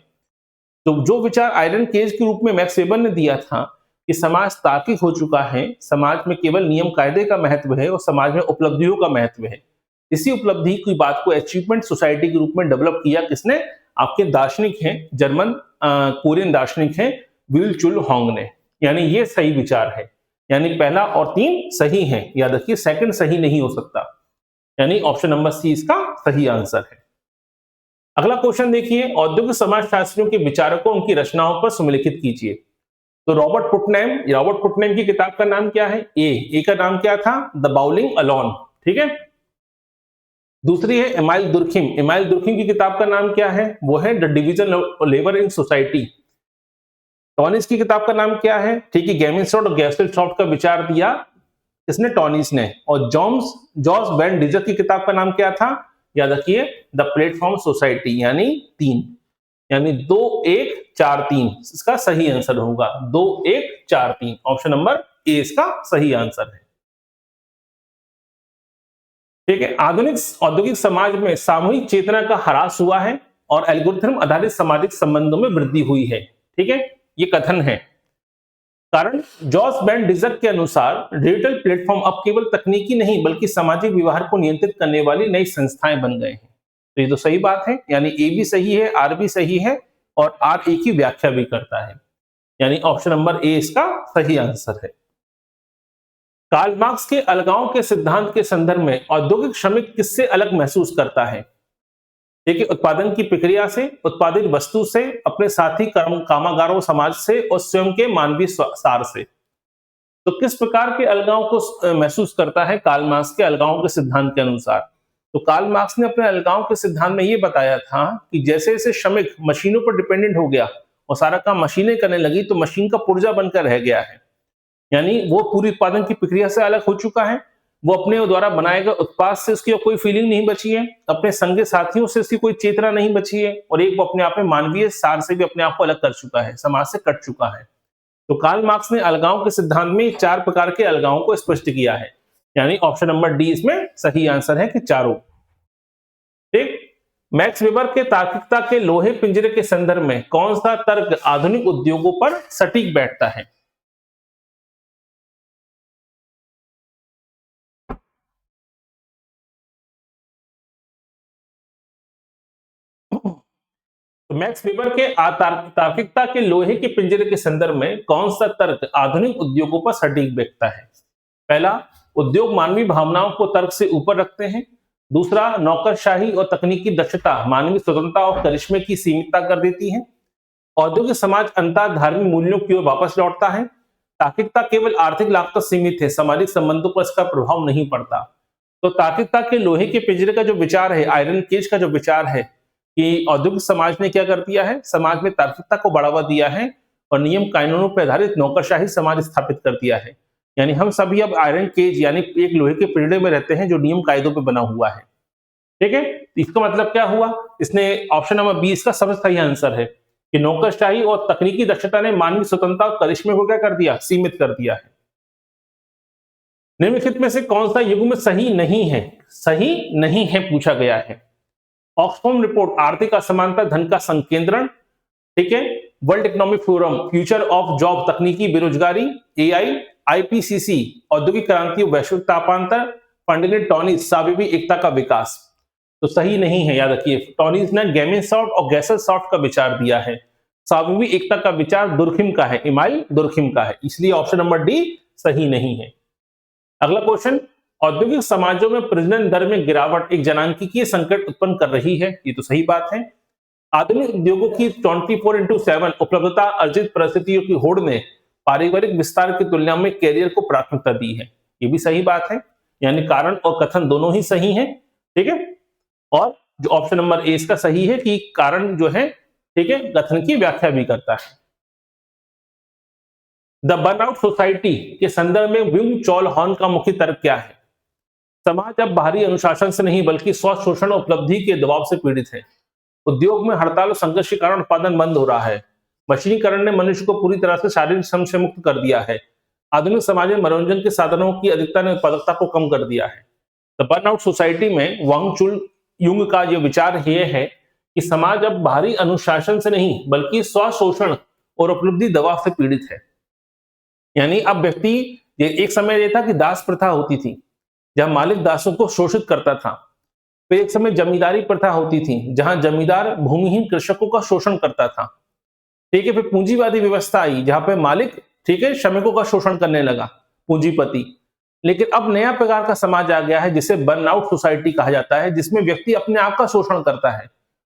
तो जो विचार आयरन केज के रूप में मैक्स वेबर ने दिया था कि समाज तार्किक हो चुका है, समाज में केवल नियम कायदे का महत्व है और समाज में उपलब्धियों का महत्व है, इसी उपलब्धि की बात को अचीवमेंट सोसाइटी के रूप में डेवलप किया किसने? आपके दार्शनिक हैं, जर्मन कोरियन दार्शनिक हैं विल चुल हॉन्ग ने। यानी ये सही विचार है, यानी पहला और 3 सही हैं। याद रखिए, सेकंड सही नहीं हो सकता, यानी ऑप्शन नंबर सी इसका सही आंसर है। अगला क्वेश्चन देखिए, औद्योगिक समाजशास्त्रियों के विचारों को उनकी रचनाओं पर सुमेलित कीजिए। तो रॉबर्ट पुटनैम की किताब का नाम क्या है? ए का नाम क्या था? The bowling alone. ठीक है। दूसरी है एमाइल दुर्खिम की किताब का नाम क्या है? वो है the division of labour in society. टॉनिस की किताब का नाम क्या है? ठीक है, गेमेंसॉफ्ट और गेसेलसॉफ्ट का विचार दिया किसने? टॉनिस ने। और जॉर्ज वैन डिजर की किताब का नाम क्या था? याद रखिए, द प्लेटफॉर्म सोसाइटी, यानी 3, यानी 2, 1, 4, 3 इसका सही आंसर होगा। 2, 1, 4, 3 ऑप्शन नंबर ए इसका सही आंसर है। ठीक है, आधुनिक औद्योगिक समाज में सामूहिक चेतना का ह्रास हुआ है और एल्गोरिथम आधारित सामाजिक संबंधों में वृद्धि हुई है। ठीक है, ये कथन है। कारण जॉस बेन डिजक के अनुसार डिजिटल प्लेटफॉर्म अब केवल तकनीकी नहीं बल्कि सामाजिक व्यवहार को नियंत्रित करने वाली नई संस्थाएं बन गए हैं। तो ये तो सही बात है, यानी ए भी सही है, आर भी सही है और आर ए की व्याख्या भी करता है, यानी ऑप्शन नंबर ए इसका सही आंसर है। कार्ल मार्क्स के अलगाव के सिद्धांत के संदर्भ में औद्योगिक श्रमिक किससे अलग महसूस करता है? देखिए, उत्पादन की प्रक्रिया से, उत्पादित वस्तु से, अपने साथी कामगारों समाज से और स्वयं के मानवीय सार से। तो किस प्रकार के अलगाव को महसूस करता है कार्ल मार्क्स के अलगाव के सिद्धांत के अनुसार? तो कार्ल मार्क्स ने अपने अलगाव के सिद्धांत में ये बताया था कि जैसे जैसे श्रमिक मशीनों पर डिपेंडेंट हो गया और सारा काम मशीनें करने लगी तो मशीन का पुर्जा बनकर रह गया है, यानी वो पूरी उत्पादन की प्रक्रिया से अलग हो चुका है। वो अपने द्वारा बनाए गए उत्पाद से उसकी कोई फीलिंग नहीं बची है, अपने संगी साथियों से उसकी कोई चेतना नहीं बची है और एक वो अपने आप में मानवीय सार से भी अपने आप को अलग कर चुका है, समाज से कट चुका है। तो कार्ल मार्क्स ने अलगाव के सिद्धांत में 4 प्रकार के अलगावों को स्पष्ट किया है, यानी ऑप्शन नंबर डी इसमें सही आंसर है कि चारों। ठीक, मैक्स वेबर के तार्किकता के लोहे पिंजरे के संदर्भ में कौन सा तर्क आधुनिक उद्योगों पर सटीक बैठता है? तो मैक्स वेबर के तार्किकता के लोहे के पिंजरे के संदर्भ में कौन सा तर्क आधुनिक उद्योगों पर सटीक बैठता है? पहला, उद्योग मानवीय भावनाओं को तर्क से ऊपर रखते हैं। दूसरा, नौकरशाही और तकनीकी दक्षता मानवीय स्वतंत्रता और करिश्मे की सीमितता कर देती है। औद्योगिक समाज अंतर धार्मिक मूल्यों की ओर वापस लौटता है। तार्किकता केवल आर्थिक लाभ तक सीमित है, सामाजिक संबंधों पर इसका प्रभाव नहीं पड़ता। तो तार्किकता के लोहे के पिंजरे का जो विचार है, आयरन केज का जो विचार है कि औद्योगिक समाज ने क्या कर दिया है, समाज में तार्किकता को बढ़ावा दिया है और नियम कानूनों पर आधारित नौकरशाही समाज स्थापित कर दिया है। यानी हम सभी अब आयरन केज यानी एक लोहे के पिंजरे में रहते हैं जो नियम कायदों पर बना हुआ है। ठीक है, इसका मतलब क्या हुआ? इसने ऑप्शन नंबर बी इसका सबसे सही आंसर है कि नौकरशाही और तकनीकी दक्षता ने मानवीय स्वतंत्रता और करिश्मे को क्या कर दिया, सीमित कर दिया है। निम्नलिखित में से कौन सा युग्म सही नहीं है? सही नहीं है पूछा गया है। ऑक्सफैम रिपोर्ट आर्थिक असमानता, धन का संकेंद्रण, ठीक है, world economic forum, future of job, तकनीकी बेरोजगारी, एआई, आईपीसीसी, औद्योगिक क्रांति, वैश्विक तापांतर, फंडिंग टॉनिस, साविवी एकता का विकास। तो सही नहीं है, याद रखिए। टॉनिस ने गैमिन-सॉफ्ट और गैसर-सॉफ्ट का विचार दिया है। साविवी एकता का विचार दुर्खिम का है, इमाइल दुर्खिम का है, इसलिए ऑप्शन नंबर डी सही नहीं है। अगला क्वेश्चन, औद्योगिक समाजों में प्रजनन दर में गिरावट एक जनांकीय संकट उत्पन्न कर रही है। ये तो सही बात है। आधुनिक उद्योगों की 24/7 उपलब्धता अर्जित परिस्थितियों की होड़ ने पारिवारिक विस्तार की तुलना में कैरियर को प्राथमिकता दी है। ये भी सही बात है, यानी कारण और कथन दोनों ही सही हैं। ठीक है, और जो ऑप्शन नंबर ए इसका सही है कि कारण जो है, ठीक है, कथन की व्याख्या भी करता है। द बर्नआउट सोसाइटी के संदर्भ में विंग चॉल हॉर्न का मुख्य तर्क क्या है? समाज अब बाहरी अनुशासन से नहीं बल्कि स्व शोषण उपलब्धि के दबाव से पीड़ित है। उद्योग में हड़ताल और संघर्ष के कारण उत्पादन बंद हो रहा है। मशीनीकरण ने मनुष्य को पूरी तरह से शारीरिक श्रम से मुक्त कर दिया है। आधुनिक समाज में मनोरंजन के साधनों की अधिकता ने उत्पादकता को कम कर दिया है। द बर्नआउट सोसाइटी में वांग चुल युंग का यह विचार यह है कि समाज अब बाहरी अनुशासन से नहीं बल्कि स्व शोषण और उपलब्धि दबाव से पीड़ित है। यानी अब व्यक्ति, एक समय यह था कि दास प्रथा होती थी जहां मालिक दासों को शोषित करता था। फिर एक समय जमींदारी प्रथा होती थी जहां जमींदार भूमिहीन कृषकों का शोषण करता था। ठीक है, फिर पूंजीवादी व्यवस्था आई जहां पे मालिक, ठीक है, श्रमिकों का शोषण करने लगा, पूंजीपति। लेकिन अब नया प्रकार का समाज आ गया है जिसे बर्नआउट सोसाइटी कहा जाता है, जिसमें व्यक्ति अपने आप का शोषण करता है।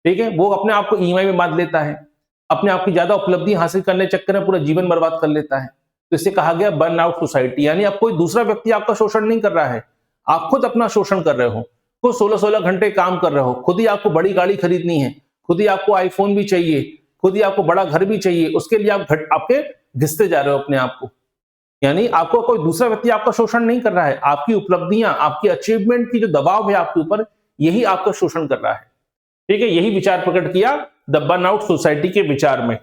ठीक है, वो अपने आप को ईएमआई में बांध लेता है, अपने आप की ज्यादा उपलब्धि हासिल करने चक्कर में पूरा जीवन बर्बाद कर लेता है। तो इसे कहा गया बर्नआउट सोसाइटी। यानी अब कोई दूसरा व्यक्ति आपका शोषण नहीं कर रहा है, आप खुद अपना शोषण कर रहे हो, खुद 16-16 घंटे काम कर रहे हो, खुद ही आपको बड़ी गाड़ी खरीदनी है, खुद ही आपको आईफोन भी चाहिए, खुद ही आपको बड़ा घर भी चाहिए, उसके लिए आप आपके घिसते जा रहे हो अपने आप को। यानी आपको कोई दूसरा व्यक्ति आपका शोषण नहीं कर रहा है, आपकी उपलब्धियां, आपकी अचीवमेंट की जो दबाव है आपके ऊपर, यही आपका शोषण कर रहा है। ठीक है, यही विचार प्रकट किया द बर्नआउट सोसाइटी के विचार में।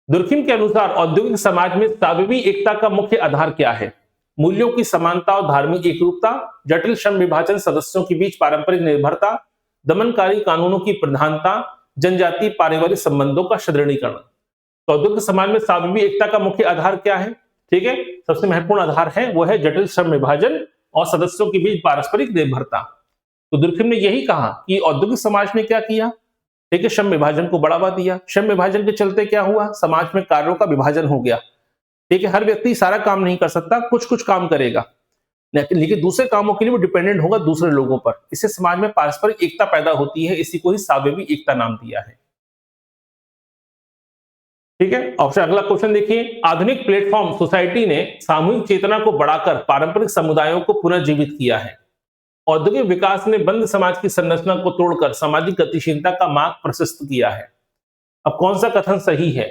दुर्खिम के अनुसार औद्योगिक समाज में साविवी एकता का मुख्य आधार क्या है? मूल्यों की समानता और धार्मिक एकरूपता, जटिल श्रम विभाजन, सदस्यों के बीच पारंपरिक निर्भरता, दमनकारी कानूनों की प्रधानता, जनजातीय पारिवारिक संबंधों का सुदृढ़ीकरण। तो औद्योगिक समाज में स्वाभाविक एकता का मुख्य आधार क्या है? ठीक है, सबसे महत्वपूर्ण आधार है वो है जटिल श्रम विभाजन और सदस्यों के बीच पारस्परिक निर्भरता। तो दुर्कहेम ने यही कहा कि औद्योगिक समाज ने क्या किया, ठीक है, श्रम विभाजन को बढ़ावा दिया। श्रम विभाजन के चलते क्या हुआ, समाज में कार्यों का विभाजन हो गया। ठीक है, हर व्यक्ति सारा काम नहीं कर सकता, कुछ कुछ काम करेगा, लेकिन दूसरे कामों के लिए वो डिपेंडेंट होगा दूसरे लोगों पर। इससे समाज में पारस्परिक एकता पैदा होती है, इसी को ही स्वाभाविक एकता नाम दिया है। ठीक है, ऑप्शन अगला क्वेश्चन देखिए, आधुनिक प्लेटफॉर्म सोसाइटी ने सामूहिक चेतना को बढ़ाकर पारंपरिक समुदायों को पुनर्जीवित किया है। औद्योगिक विकास ने बंद समाज की संरचना को तोड़कर सामाजिक गतिशीलता का मार्ग प्रशस्त किया है। अब कौन सा कथन सही है?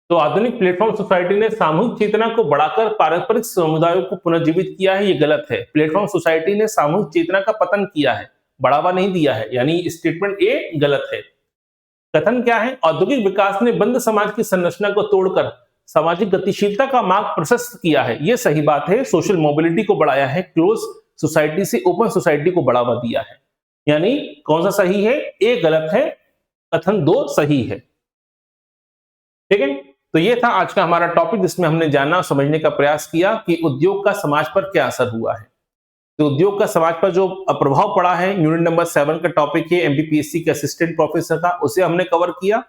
तो आधुनिक प्लेटफॉर्म सोसाइटी ने सामूहिक चेतना को बढ़ाकर पारंपरिक समुदायों को पुनर्जीवित किया है, ये गलत है। प्लेटफॉर्म सोसाइटी ने सामूहिक चेतना का पतन किया है, बढ़ावा नहीं दिया है, यानी स्टेटमेंट ए गलत है। कथन क्या है? औद्योगिक विकास ने बंद समाज की संरचना को तोड़कर सामाजिक गतिशीलता का मार्ग प्रशस्त किया है, यह सही बात है। सोशल मोबिलिटी को बढ़ाया है, क्लोज सोसाइटी से ओपन सोसाइटी को बढ़ावा दिया है। यानी कौन सा सही है? ए गलत है, कथन 2 सही है। ठीक है, तो ये था आज का हमारा टॉपिक, जिसमें हमने जाना और समझने का प्रयास किया कि उद्योग का समाज पर क्या असर हुआ है। तो उद्योग का समाज पर जो प्रभाव पड़ा है, यूनिट नंबर 7 का टॉपिक है एमपीपीएससी के असिस्टेंट प्रोफेसर का, उसे हमने कवर किया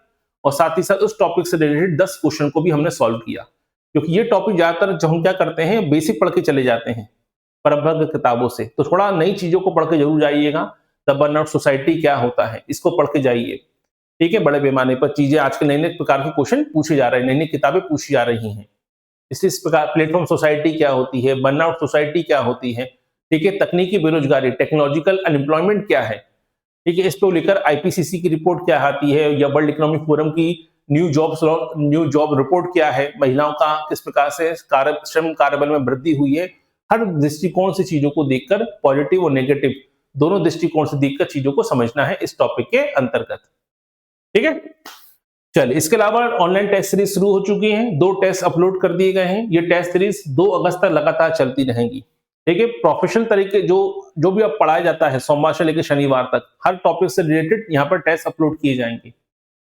और साथ ही साथ उस टॉपिक से रिलेटेड 10 क्वेश्चन को भी हमने सॉल्व किया। क्योंकि ये टॉपिक ज्यादातर जो हम क्या करते हैं, बेसिक पढ़ के चले जाते हैं परंपरागत किताबों से, तो थोड़ा नई चीजों को पढ़ के जरूर जाइएगा। द बर्नआउट सोसाइटी क्या होता है, इसको पढ़ के जाइए। ठीक है, बड़े पैमाने पर चीजें आजकल नए नए प्रकार के क्वेश्चन पूछे जा रहे हैं, नई नई किताबें पूछी जा रही हैं। इस प्रकार प्लेटफॉर्म सोसाइटी क्या होती है, बर्नआउट सोसाइटी क्या होती है, ठीक है, तकनीकी बेरोजगारी टेक्नोलॉजिकल अनएम्प्लॉयमेंट क्या है, ठीक है, इस पर लेकर आईपीसीसी की रिपोर्ट क्या आती है, या वर्ल्ड इकोनॉमिक फोरम की न्यू जॉब रिपोर्ट क्या है, महिलाओं का किस प्रकार से श्रम कार्यबल में वृद्धि हुई है। हर दृष्टिकोण से चीजों को देखकर, पॉजिटिव और नेगेटिव दोनों दृष्टिकोण से देखकर चीजों को समझना है इस टॉपिक के अंतर्गत। ठीक है, चलिए, इसके अलावा ऑनलाइन टेस्ट सीरीज शुरू हो चुकी है, 2 टेस्ट अपलोड कर दिए गए हैं। ये टेस्ट सीरीज 2 अगस्त तक लगातार चलती रहेंगी। ठीक है, प्रोफेशनल तरीके जो भी अब पढ़ाया जाता है सोमवार से लेकर शनिवार तक, हर टॉपिक से रिलेटेड यहाँ पर टेस्ट अपलोड किए जाएंगे।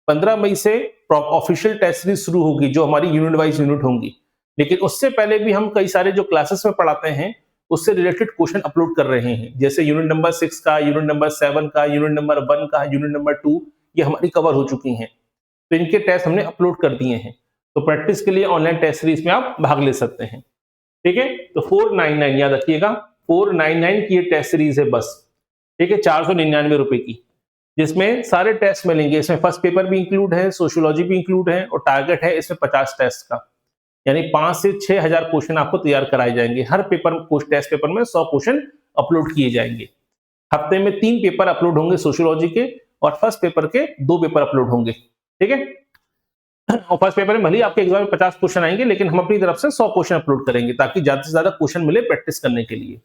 15 मई से ऑफिशियल टेस्ट सीरीज शुरू होगी, जो हमारी यूनिट वाइज यूनिट होंगी। लेकिन उससे पहले भी हम कई सारे जो क्लासेस में पढ़ाते हैं उससे रिलेटेड क्वेश्चन अपलोड कर रहे हैं, जैसे यूनिट नंबर 6 का, यूनिट नंबर 7 का, यूनिट नंबर 1 का, यूनिट नंबर 2, ये हमारी कवर हो चुकी हैं। तो इनके टेस्ट हमने अपलोड कर दिए हैं। तो प्रैक्टिस के लिए ऑनलाइन टेस्ट सीरीज में आप भाग ले सकते हैं। ठीक है, तो 499 याद रखिएगा, 499 की ये टेस्ट सीरीज है बस। ठीक है, 499 रुपए की, जिसमें सारे टेस्ट मिलेंगे। इसमें फर्स्ट पेपर भी इंक्लूड है, सोशियोलॉजी भी इंक्लूड है, और टारगेट है इसमें 50 टेस्ट का, यानी 5 से 6,000 क्वेश्चन आपको तैयार कराए जाएंगे। हर पेपर टेस्ट पेपर में 100 क्वेश्चन अपलोड किए जाएंगे। हफ्ते में 3 पेपर अपलोड होंगे सोशियोलॉजी के, और फर्स्ट पेपर के 2 पेपर अपलोड होंगे। ठीक है, और फर्स्ट पेपर में भले ही आपके एग्जाम में 50 क्वेश्चन आएंगे, लेकिन हम अपनी तरफ से 100 क्वेश्चन अपलोड करेंगे, ताकि ज्यादा से ज्यादा क्वेश्चन मिले प्रैक्टिस करने के लिए।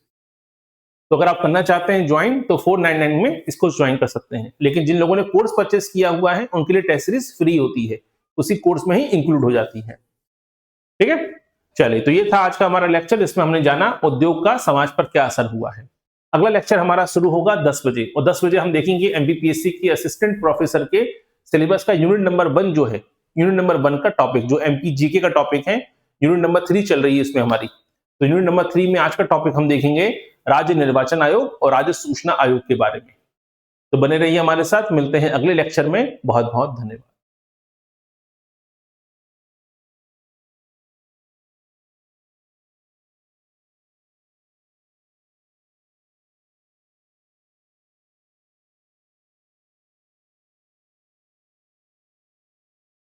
तो अगर आप करना चाहते हैं ज्वाइन, तो 499 में इसको ज्वाइन कर सकते हैं। लेकिन जिन लोगों ने कोर्स परचेस किया हुआ है, उनके लिए टेस्ट सीरीज फ्री होती है, उसी कोर्स में ही इंक्लूड हो जाती है। ठीक है, चलिए, तो ये था आज का हमारा लेक्चर, जिसमें हमने जाना उद्योग का समाज पर क्या असर हुआ है। अगला लेक्चर हमारा शुरू होगा 10 बजे, और 10 बजे हम देखेंगे एमपीपीएससी की असिस्टेंट प्रोफेसर के सिलेबस का यूनिट नंबर 1 जो है, यूनिट नंबर 1 का टॉपिक जो एमपी जीके का टॉपिक है, यूनिट नंबर 3 चल रही है इसमें हमारी। तो यूनिट नंबर 3 में आज का टॉपिक हम देखेंगे राज्य निर्वाचन आयोग और राज्य सूचना आयोग के बारे में। तो बने रहिए हमारे साथ, मिलते हैं अगले लेक्चर में। बहुत बहुत धन्यवाद।